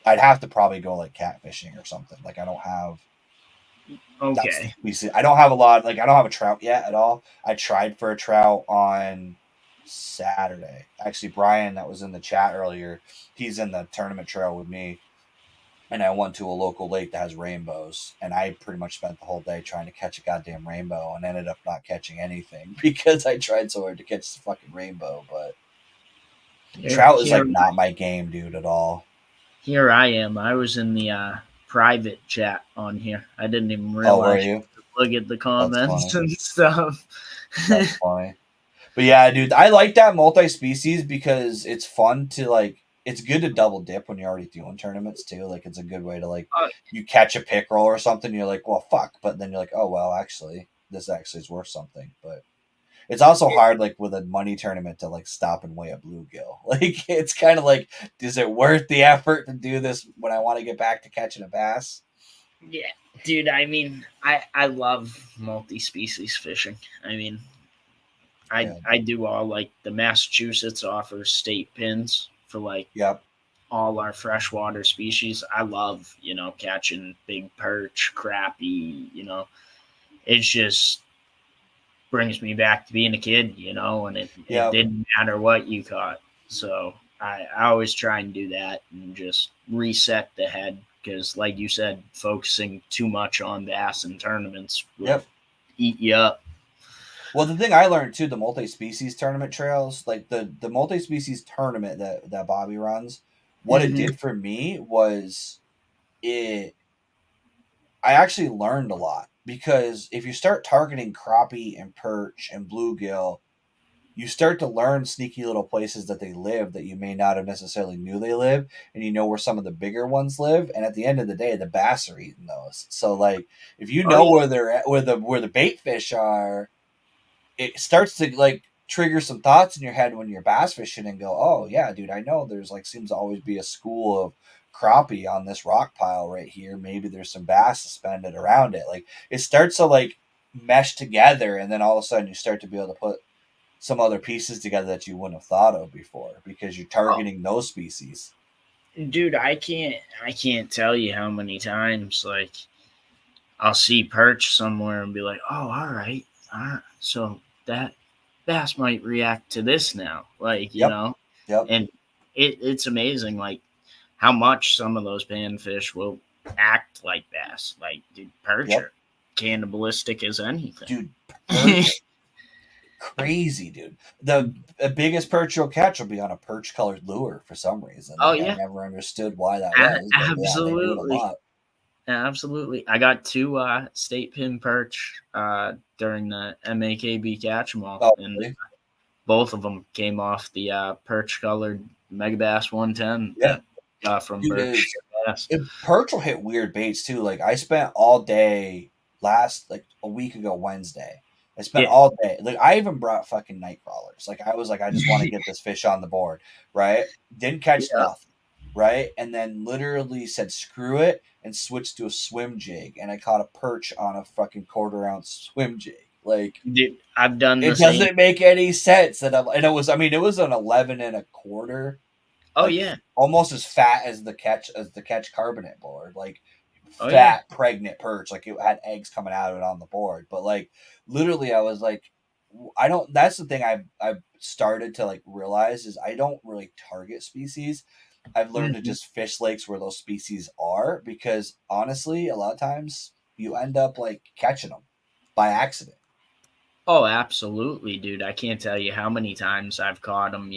I'd have to probably go like catfishing or something. Like I don't have. Okay. I don't have a lot. Like I don't have a trout yet at all. I tried for a trout on Saturday. Actually, Brian, that was in the chat earlier, he's in the tournament trail with me. And I went to a local lake that has rainbows, and I pretty much spent the whole day trying to catch a goddamn rainbow and ended up not catching anything because I tried so hard to catch the fucking rainbow. But trout is like not my game, dude, at all. Here I am. I was in the private chat on here. I didn't even realize. Oh, were you? Look at the comments and stuff. That's funny. But yeah, dude, I like that multi-species because it's fun to like. It's good to double dip when you're already doing tournaments too. Like it's a good way to like you catch a pickerel or something. You're like, well, fuck, but then you're like, oh well, actually, this actually is worth something. But It's also hard, like with a money tournament, to like stop and weigh a bluegill. Like it's kind of like, is it worth the effort to do this when I want to get back to catching a bass? Yeah, dude. I mean, I love multi-species fishing. I mean, Yeah. I do all like the Massachusetts offers state pins for like Yep. all our freshwater species. I love, catching big perch, crappie, it just brings me back to being a kid, and it Yep. didn't matter what you caught. So I always try and do that and just reset the head because, like you said, focusing too much on bass and tournaments will Yep. eat you up. Well, the thing I learned too, the multi-species tournament trails, like the multi-species tournament that Bobby runs, what it Mm-hmm. did for me was it. I actually learned a lot because if you start targeting crappie and perch and bluegill, you start to learn sneaky little places that they live that you may not have necessarily knew they live, and you know where some of the bigger ones live. And at the end of the day, the bass are eating those. So like, if you Oh know yeah. where they're at, where the bait fish are, it starts to like trigger some thoughts in your head when you're bass fishing and go, oh yeah, dude, I know there's like seems to always be a school of crappie on this rock pile right here. Maybe there's some bass suspended around it. Like it starts to like mesh together, and then all of a sudden you start to be able to put some other pieces together that you wouldn't have thought of before because you're Oh, targeting those species. dude, I can't tell you how many times like I'll see perch somewhere and be like, oh, all right. So that bass might react to this now, like Yep. Yep. and it's amazing, like how much some of those panfish will act like bass. Like, dude, perch Yep. are cannibalistic as anything. Dude, perch crazy, dude. The biggest perch you'll catch will be on a perch colored lure for some reason. Oh Like I yeah, never understood why that was, but yeah, they do it a absolutely. lot. Absolutely. I got two state pin perch during the MAKB catch 'em all, Oh, and really? both of them came off the perch colored Megabass 110 Yeah, that got from dude. Berkshire Bass. Perch will hit weird baits too. Like I spent all day last like a week ago Wednesday. I spent Yeah. all day. Like I even brought fucking night crawlers. Like I was like, I just want to get this fish on the board, right? Didn't catch Yeah. nothing, right? And then literally said screw it and switched to a swim jig, and I caught a perch on a fucking quarter-ounce swim jig. Like Dude, I've done the it same. doesn't make any sense. And it was, I mean, it was an 11 and a quarter, Oh like yeah. almost as fat as the catch carbonate board, like Oh yeah. fat pregnant perch, like it had eggs coming out of it on the board. But like literally, I was like, I don't. That's the thing I've started to like realize is I don't really target species. I've learned to Mhm. just fish lakes where those species are because honestly, a lot of times you end up like catching them by accident. Oh, absolutely, dude. I can't tell you how many times I've caught them,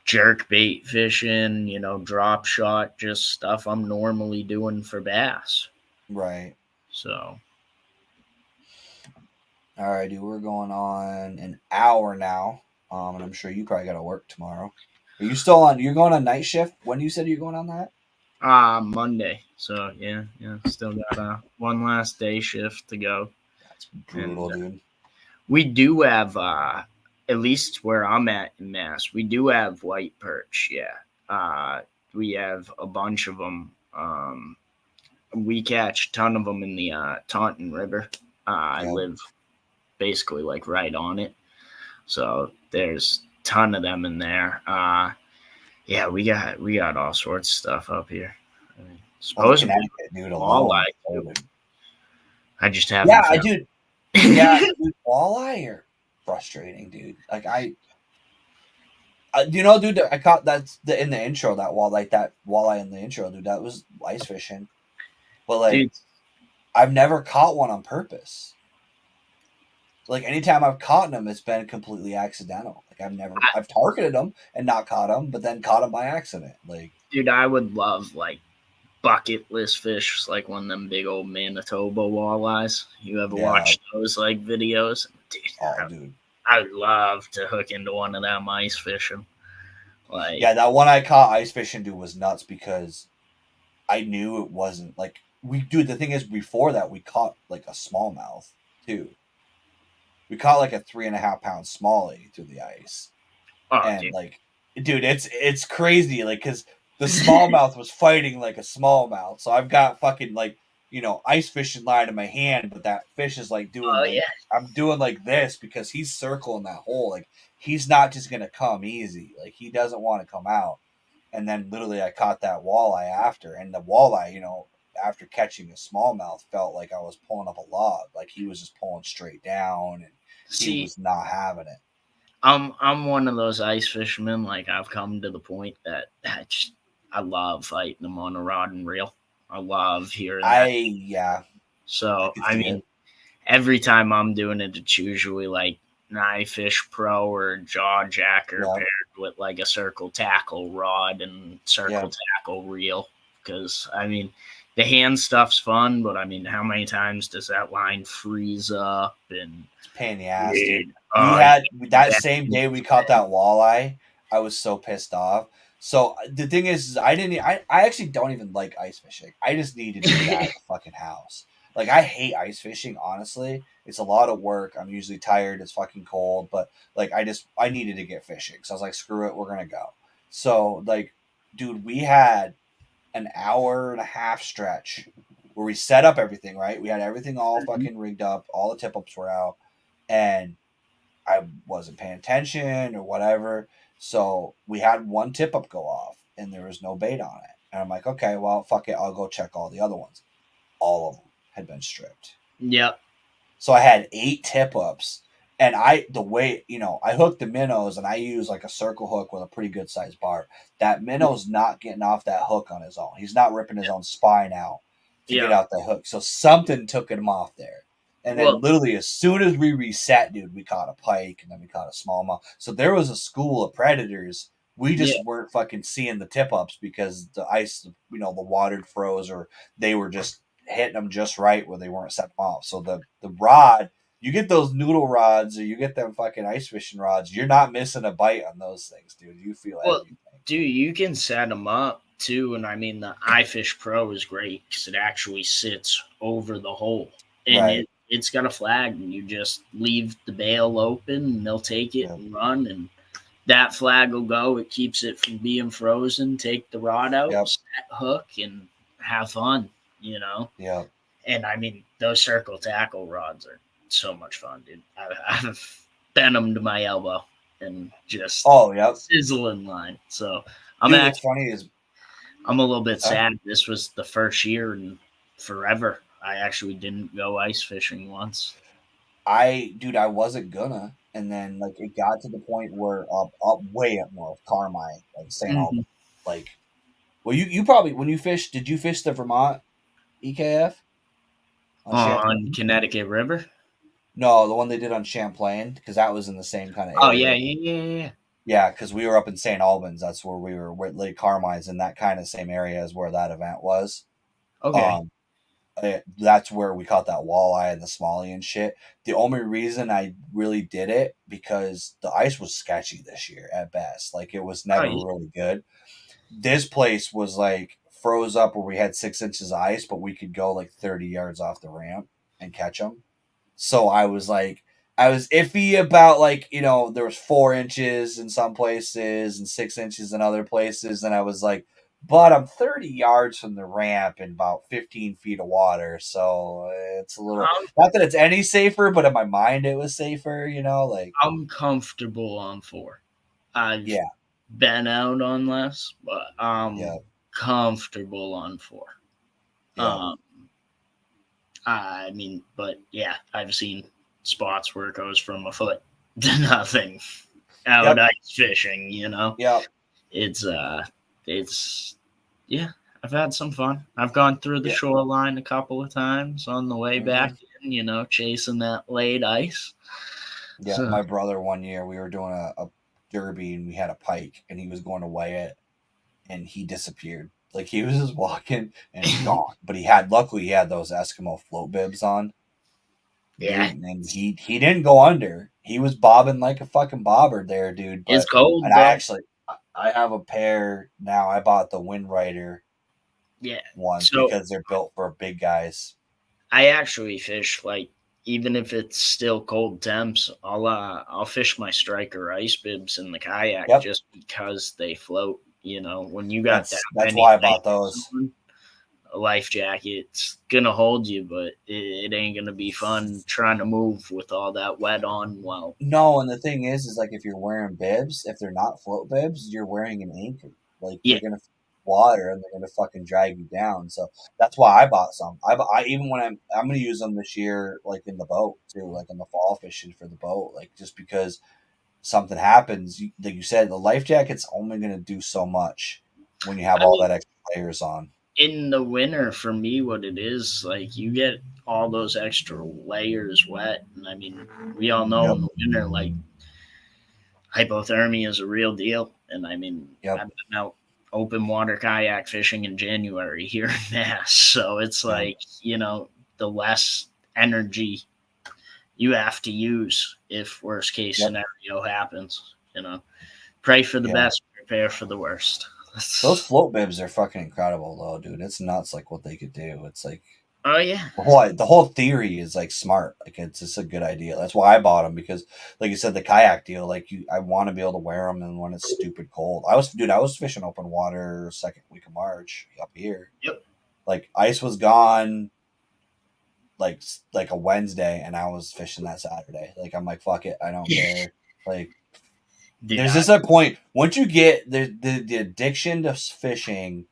jerk bait fishing, drop shot, just stuff I'm normally doing for bass. Right. So, All right, dude. We're going on an hour now. And I'm sure you probably got to work tomorrow. Are you still on? You're going on night shift. When you said you're going on that? Monday. So, yeah, still got one last day shift to go. That's And brutal, dude. we do have, at least where I'm at in Mass, we do have white perch. Yeah. We have a bunch of them. We catch a ton of them in the Taunton River. I Yeah. live basically like right on it. So there's a ton of them in there. Yeah, we got all sorts of stuff up here. I mean, Well, the supposedly Connecticut dude walleye alone. too. Totally. I just Yeah, haven't I found. dude. Yeah, dude, walleye are frustrating, dude. Like dude, I caught that's the in the intro that walleye in the intro, dude. That was ice fishing, but like Dude, I've never caught one on purpose. Like anytime I've caught them, it's been completely accidental. Like I've targeted them and not caught them, but then caught them by accident. Like I would love like bucket list fish, like one of them big old Manitoba walleyes. You ever yeah, watch those like videos? Dude, oh dude, I would love to hook into one of them ice fishing. Like, yeah. That one I caught ice fishing, dude, was nuts because I knew it wasn't like we. Dude, the thing is, before that, we caught like a smallmouth too. we caught like a 3.5 pound smallie through the ice. Oh, And like, dude, it's crazy. Like, cause the smallmouth was fighting like a smallmouth. So I've got fucking like, ice fishing line in my hand, but that fish is like doing oh like, yeah. I'm doing like this because he's circling that hole. Like, he's not just gonna come easy. Like, he doesn't want to come out. And then literally I caught that walleye after, and the walleye, after catching a smallmouth, felt like I was pulling up a log. Like, he was just pulling straight down, and he See, was not having it. I'm one of those ice fishermen. Like I've come to the point that I love fighting them on a rod and reel. I love hearing that. Yeah, I So could I see mean, it. every time I'm doing it, it's usually like knife fish pro or jaw jacker Yeah, paired with like a circle tackle rod and yeah. circle tackle reel. Because I mean, the hand stuff's fun, but I mean, how many times does that line freeze up and It's a pain in the ass, dude. dude, We you had that get same day we caught that walleye. I was so pissed off. So the thing is I didn't. I actually don't even like ice fishing. I just needed to get out of the fucking house. Like, I hate ice fishing. Honestly, it's a lot of work. I'm usually tired. It's fucking cold, but like, I needed to get fishing. So I was like, screw it, we're gonna go. So like, dude, we had an hour and a half stretch where we set up everything, right? We had everything all fucking rigged up, all the tip ups were out, and I wasn't paying attention or whatever. So we had one tip up go off and there was no bait on it. And I'm like, okay, well, fuck it. I'll go check all the other ones. All of them had been stripped. Yep. So I had 8 tip ups. And I hooked the minnows and I use like a circle hook with a pretty good sized barb. That minnow's not getting off that hook on his own. He's not ripping his own spine out to get Yeah. out the hook. So something took him off there. And then Well, literally as soon as we reset, dude, we caught a pike and then we caught a smallmouth. So there was a school of predators. We yeah. just weren't fucking seeing the tip ups because the ice, the water froze, or they were just hitting them just right where they weren't setting them off. So the rod, you get those noodle rods or you get them fucking ice fishing rods, you're not missing a bite on those things, dude. You feel Well, everything. dude, you can set them up too, and I mean the iFish Pro is great because it actually sits over the hole, and Right. it's got a flag, and you just leave the bail open, and they'll take it Yep. and run, and that flag will go. It keeps it from being frozen. Take the rod out, Yep. set hook, and have fun. You know, Yep. and I mean those circle tackle rods are so much fun, dude. I've bent them to my elbow and just Oh, yep. sizzling line. So I'm Dude, what's actually funny is I'm a little bit what's that? sad. This was the first year in forever I actually didn't go ice fishing once. I wasn't gonna, and then like it got to the point where up way up north, Carmine, like St. Mm-hmm. Albans, like, well, you probably when you fish, did you fish the Vermont EKF on On Champlain? Connecticut River. No, the one they did on Champlain, because that was in the same kind of Oh yeah, area. yeah, yeah, yeah. Yeah, because we were up in St. Albans. That's where we were. With Lake Carmine's in that kind of same area as where that event was. Okay. Um, that's where we caught that walleye and the smallie and shit. The only reason I really did it because the ice was sketchy this year at best. Like, it was Oh never yeah. really good. This place was like froze up where we had 6 inches of ice, but we could go like 30 yards off the ramp and catch them. So I was like, I was iffy about, like, there was 4 inches in some places and 6 inches in other places, and I was like, but I'm 30 yards from the ramp and about 15 feet of water, so it's a little, I'm not that it's any safer, but in my mind it was safer, like, I'm comfortable on 4. I've yeah, been out on less, but yeah, I'm comfortable on 4. yeah, Um, I mean, but yeah, I've seen spots where it goes from a foot to nothing out yep, ice fishing, you know. yep, It's it's yeah, I've had some fun. I've gone through the yeah, shoreline a couple of times on the way hmm back in, chasing that late ice. yeah. So My brother, one year we were doing a derby and we had a pike and he was going to weigh it and he disappeared. Like, he was just walking and gone. But luckily he had those Eskimo float bibs on, yeah, dude, and he didn't go under. He was bobbing like a fucking bobber there, dude. it's But and cold I though. actually I have a pair now. I bought the Wind Rider Yeah. ones So because they're built for big guys. I actually fish like even if it's still cold temps, I'll fish my striker ice bibs in the kayak Yep. just because they float. You know, when you got that That's many why I bought layers those. on, a life jacket's gonna hold you, but it ain't gonna be fun trying to move with all that wet on. Well, No, and the thing is like if you're wearing bibs, if they're not float bibs, you're wearing an anchor. Like yeah, they're gonna water and they're gonna fucking drag you down. So that's why I bought some. I even when I'm gonna use them this year, like in the boat too, like in the fall fishing for the boat, like just because something happens, like you said, the life jacket's only gonna do so much when you have I all mean, that extra layers on. in the winter, for me, what it is like, you get all those extra layers wet, and I mean, we all know Yep, in the winter, like hypothermia is a real deal. And I mean, yep, I've been out open water kayak fishing in January here in Mass. So it's yep, like, the less energy you have to use if worst case yep, scenario happens. Pray for the yeah. best, prepare for the worst. Those float bibs are fucking incredible though, dude. It's nuts like what they could do. It's like Oh yeah. the whole theory is like smart. Like it's just a good idea. That's why I bought them because, like you said, the kayak deal. Like I want to be able to wear them, and when it's stupid cold, I was fishing open water second week of March up here. Yep. Like ice was gone, like like a Wednesday, and I was fishing that Saturday. Like I'm like fuck it, I don't care. Like Dude, there's just a point once you get the addiction to fishing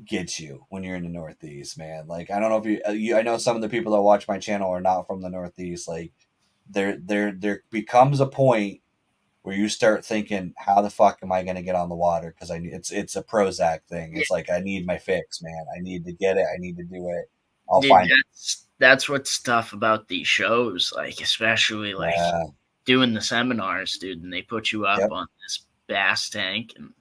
gets you when you're in the Northeast, man. Like I don't know if I know some of the people that watch my channel are not from the Northeast. Like there becomes a point where you start thinking, how the fuck am I going to get on the water? Because I need it's a Prozac thing. yeah, It's like I need my fix, man. I need to get it. I need to do it. I'll dude, find it. that's what's tough about these shows, like especially like Yeah. doing the seminars, dude, and they put you up Yep. on this bass tank, and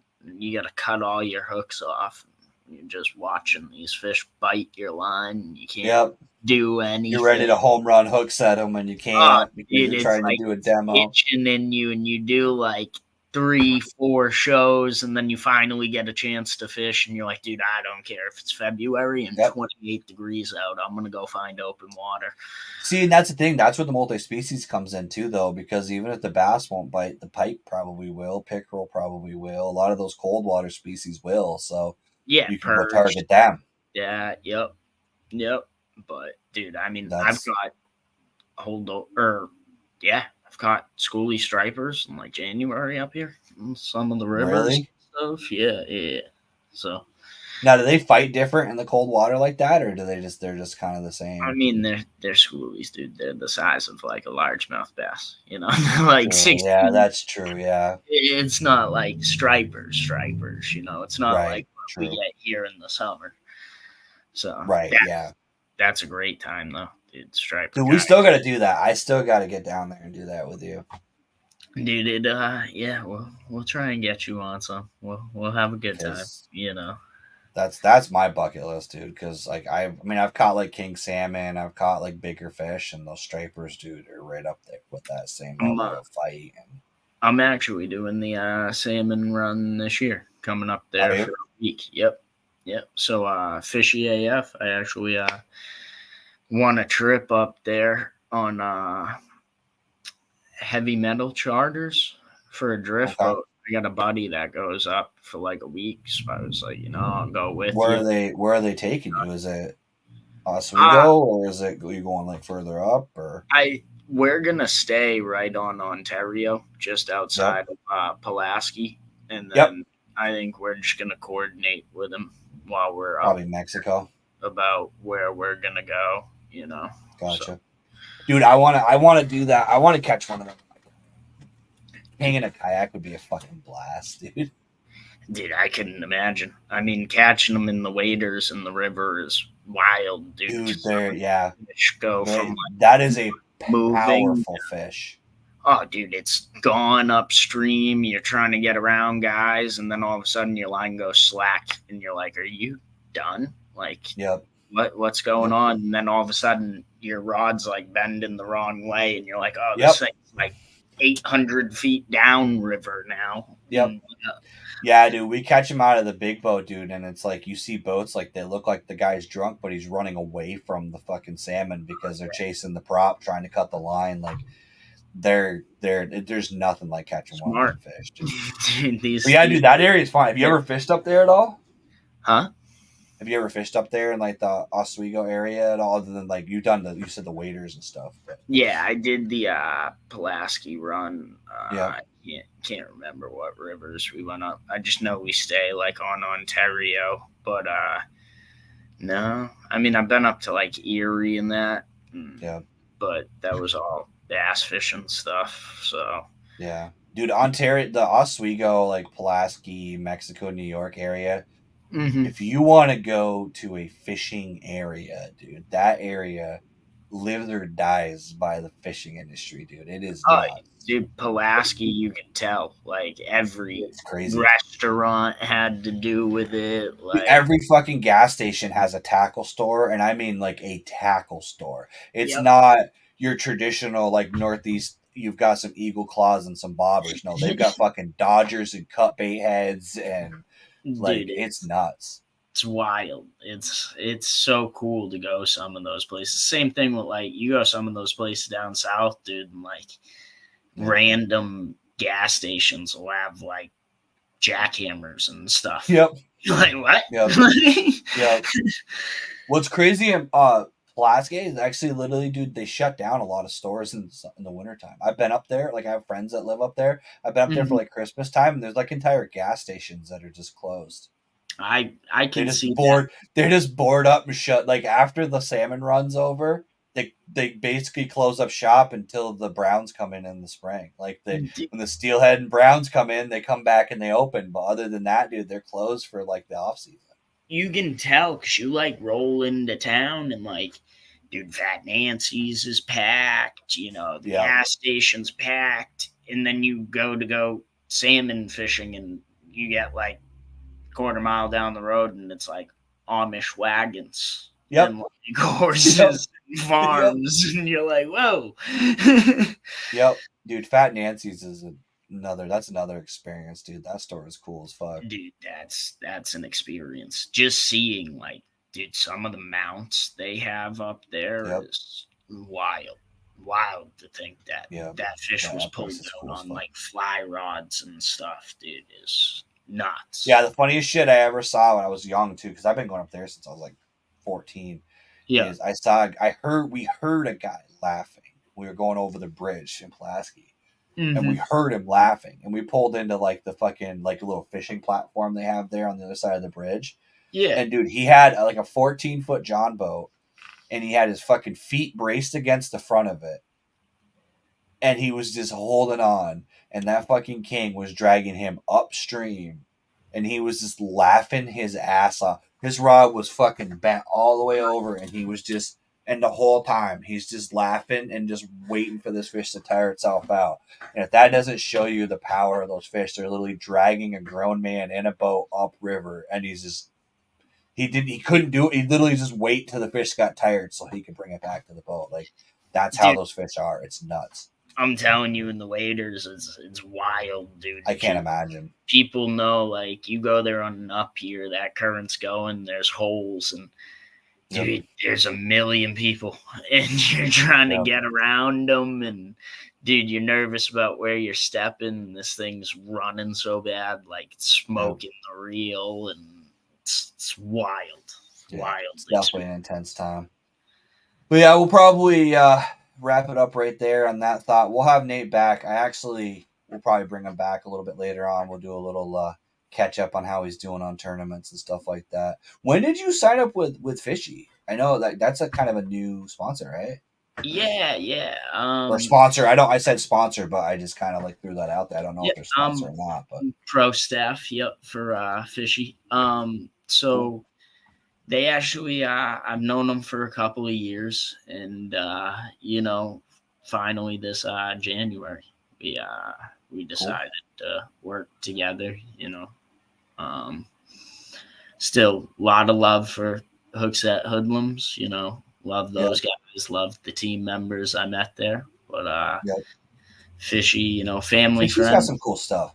you got to cut all your hooks off. You're just watching these fish bite your line, and you can't Yep. do You're ready anything. to home run hooks at them and you Oh, can't because dude, you're it's trying to like do a it's demo. itching in you, and you do like 3, 4 shows, and then you finally get a chance to fish, and you're like, dude, I don't care if it's February and Yep. 28 degrees out. I'm gonna go find open water. See, and that's the thing. That's where the multi-species comes in too, though, because even if the bass won't bite, the pike probably will. Pickerel probably will. A lot of those cold water species will. So Yeah, you can go purge. target them. Yeah, yep. But dude, I mean, I've That's got hold or yeah, I've caught schoolie stripers in like January up here in some of the rivers really and stuff. Yeah. So now. Do they fight different in the cold water like that, or do they're just kind of the I same? mean, they're schoolies, dude. They're the size of like a largemouth bass. Like True. Yeah, 16. that's true. Yeah. It's not like stripers. It's not like Right. what we True. get here in the summer. So Right. Yeah. that's a great time though, dude. Striper Dude, we kayak. still got to do that. I still got to get down there and do that with you. Dude, yeah, we'll try and get you on some. We'll have a good time. Because that's my bucket list, dude. Because like I mean, I've caught like king salmon, I've caught like bigger fish, and those stripers, dude, are right up there with that same I'm level of fight. And I'm actually doing the salmon run this year, coming up are there for you a week. Yep. So fishy AF. I actually won a trip up there on heavy metal charters for a drift okay? boat. I got a buddy that goes up for like a week, so I was like, I'll go with Where you. are they? Where are they taking you? Is it Uh, Oswego or is it you going like further up or? we're gonna stay right on Ontario, just Yep. outside of Pulaski, and Yep. then I think we're just gonna coordinate with him while we're up Probably Mexico. about where we're gonna go. So Gotcha. Dude, I wanna do that. I wanna catch one of them. Hanging a kayak would be a fucking blast, dude. dude, I couldn't imagine. I mean, catching them in the waders in the river is wild, dude. Dude, 'Cause some there, yeah. fish go from That is a moving. powerful fish. Oh, dude, it's gone upstream. You're trying to get around guys, and then all of a sudden your line goes slack, and you're like, "Are you done? Like, Yep. what's going Yep. on?" And then all of a sudden your rod's like bending the wrong way, and you're like, "Oh, this Yep. thing's like 800 feet down river now. Yep. Yeah, dude, we catch him out of the big boat, dude, and it's like you see boats like they look like the guy's drunk, but he's running away from the fucking salmon because they're chasing the prop, trying to cut the line. Like there's nothing like catching one of Smart. them fish. Just but these, yeah, these, dude, that area is fine. Have you ever fished up there at all? huh? Have you ever fished up there in like the Oswego area at all? Other than like you said the waders and stuff. But Yeah, I did the Pulaski run. yeah, I can't remember what rivers we went up. I just know we stay like on Ontario, but no, I mean I've been up to like Erie and that, yeah, but that was all bass fishing stuff. So yeah, dude, Ontario, the Oswego, like Pulaski, Mexico, New York area. mm-hmm. If you want to go to a fishing area, dude, that area lives or dies by the fishing industry, dude. It is Oh, not. dude, Pulaski, you can tell like every It's crazy. restaurant had to do with it. Dude, Like, every fucking gas station has a tackle store, and I mean like a tackle store. It's yep, not your traditional like Northeast. You've got some eagle claws and some bobbers. No, they've got fucking Dodgers and cut bait heads, and like dude, it's nuts. it's wild. It's so cool to go some of those places. Same thing with like you go some of those places down south, dude, and like Yeah. random gas stations will have like jackhammers and stuff. Yep. You're like, what? Yep. Yep. What's crazy in Pulaski is actually literally, dude, they shut down a lot of stores in the wintertime. I've been up there, like I have friends that live up there. I've been up there for like Christmas time, and there's like entire gas stations that are just closed. I They can just see board. They're just board up and shut. Like after the salmon runs over, they basically close up shop until the browns come in the spring. Like that. when the steelhead and browns come in, they come back and they open. But other than that, dude, they're closed for like the off season. You can tell because you like roll into town and like, dude, Fat Nancy's is packed. You know, the Yeah. gas station's packed, and then you go salmon fishing, and you get like quarter-mile down the road, and it's like Amish wagons Yep. and like horses Yep. and farms, Yep. and you're like, whoa. Yep, dude. Fat Nancy's is that's another experience, dude. That store is cool as fuck. Dude, that's an experience. Just seeing like, dude, some of the mounts they have up there Yep. is wild. Wild to think that Yep. that fish Yeah, was that pulled place is out cool as on fuck. like fly rods and stuff, dude, is nuts. Yeah, the funniest shit I ever saw when I was young too, because I've been going up there since I was like 14. Yeah. Is we heard a guy laughing. We were going over the bridge in Pulaski, and we heard him laughing, and we pulled into like the fucking like a little fishing platform they have there on the other side of the bridge. Yeah. And dude, he had like a 14-foot John boat, and he had his fucking feet braced against the front of it, and he was just holding on, and that fucking king was dragging him upstream, and he was just laughing his ass off. His rod was fucking bent all the way over, and he was just, and the whole time he's just laughing and just waiting for this fish to tire itself out. And if that doesn't show you the power of those fish, they're literally dragging a grown man in a boat upriver, and he couldn't do it. He literally just wait till the fish got tired so he could bring it back to the boat. Like that's how those fish are. It's nuts. I'm telling you, in the waders, it's wild, dude. I can't imagine. People know, like, you go there on an up here, that current's going, there's holes, and dude, there's a million people, and you're trying to get around them, and dude, you're nervous about where you're stepping. This thing's running so bad, like smoking the reel, and it's wild. It's wild. It's definitely an intense time. But yeah, we'll probably wrap it up right there on that thought. We'll have Nate back. We'll probably bring him back a little bit later on. We'll do a little catch up on how he's doing on tournaments and stuff like that. When did you sign up with Fishy? I know that's a kind of a new sponsor, right? Yeah. Or sponsor. I said sponsor, but I just kind of like threw that out there. I don't know if they're sponsor or not. But pro staff, for Fishy. So they actually, I've known them for a couple of years, and finally this January, we decided to work together. Still a lot of love for Hookset Hoodlums. Love those guys. Love the team members I met there. But fishy, family Fishy's got friendly. some cool stuff.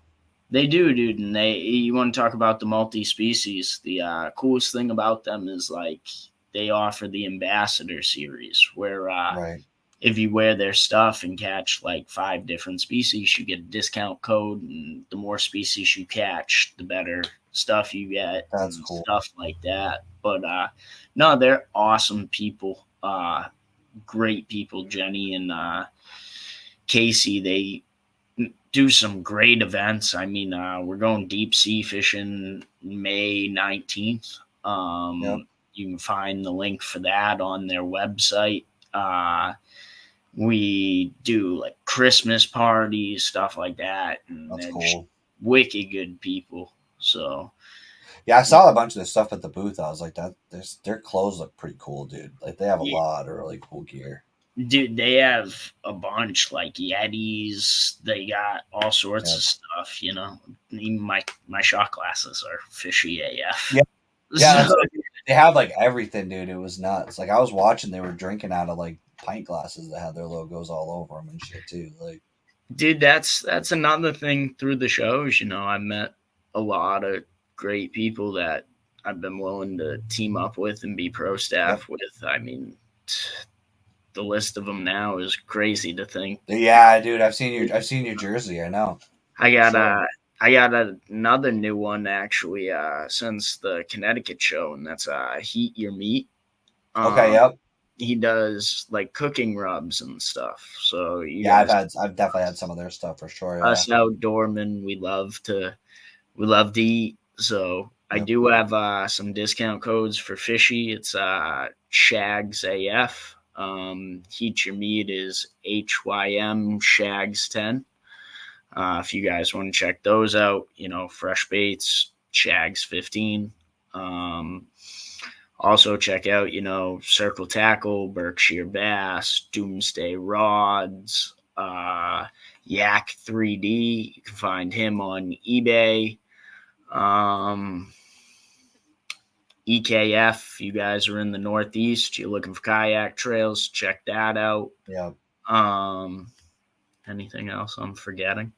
They do, dude. And you want to talk about the multi-species. The coolest thing about them is like they offer the ambassador series where Right. if you wear their stuff and catch like 5 different species, you get a discount code. And the more species you catch, the better stuff you get That's and cool. stuff like that. But no, they're awesome people. Great people, Jenny and Casey. They do some great events. I mean, we're going deep sea fishing May 19th. Yep. You can find the link for that on their website. We do like Christmas parties, stuff like that. And That's they're cool. wicked good people. So, yeah, I saw a bunch of the stuff at the booth. I was like, that their clothes look pretty cool, dude. Like they have a lot of really cool gear. Dude, they have a bunch like Yetis. They got all sorts of stuff. Even my shot glasses are fishy AF. Yeah, yeah. So, They have like everything, dude. It was nuts. Like I was watching, they were drinking out of like pint glasses that had their logos all over them and shit too. Like, dude, that's another thing through the shows. I met a lot of great people that I've been willing to team up with and be pro staff with. I mean, the list of them now is crazy to think. yeah, dude. I've seen your jersey. I know. I got another new one actually since the Connecticut show, and that's Heat Your Meat. Okay. Yep. He does like cooking rubs and stuff. So I've definitely had some of their stuff for sure. Yeah. Us outdoormen, we love to eat. So I do have some discount codes for fishy. It's Shags AF. Heat Your Meat is HYM Shags 10. If you guys want to check those out, fresh baits, Shags 15. Also check out, Circle Tackle, Berkshire Bass, Doomsday Rods, Yak 3D. You can find him on eBay. EKF, you guys are in the Northeast, you're looking for kayak trails, check that out. Yeah. Anything else I'm forgetting?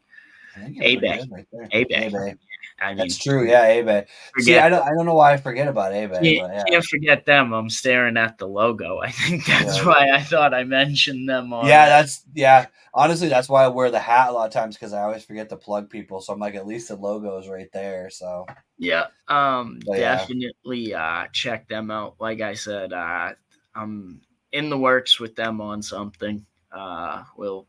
eBay. Right there. eBay. I mean, that's true. Yeah, eBay. See, I don't know why I forget about eBay, but yeah. Can't forget them. I'm staring at the logo. I think that's why I thought I mentioned them. Honestly, that's why I wear the hat a lot of times because I always forget to plug people. So I'm like, at least the logo is right there. So yeah, definitely check them out. Like I said, I'm in the works with them on something. We'll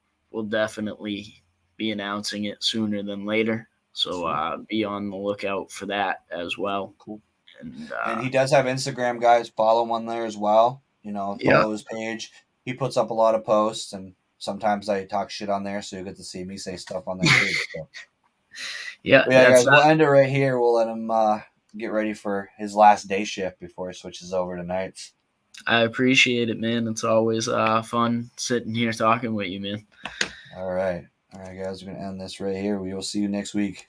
definitely be announcing it sooner than later. So be on the lookout for that as well. Cool. And he does have Instagram, guys. Follow him on there as well. Follow his page. He puts up a lot of posts, and sometimes I talk shit on there, so you get to see me say stuff on there too. So. Yeah, guys, we'll end it right here. We'll let him get ready for his last day shift before he switches over to nights. I appreciate it, man. It's always fun sitting here talking with you, man. All right, guys, we're gonna end this right here. We will see you next week.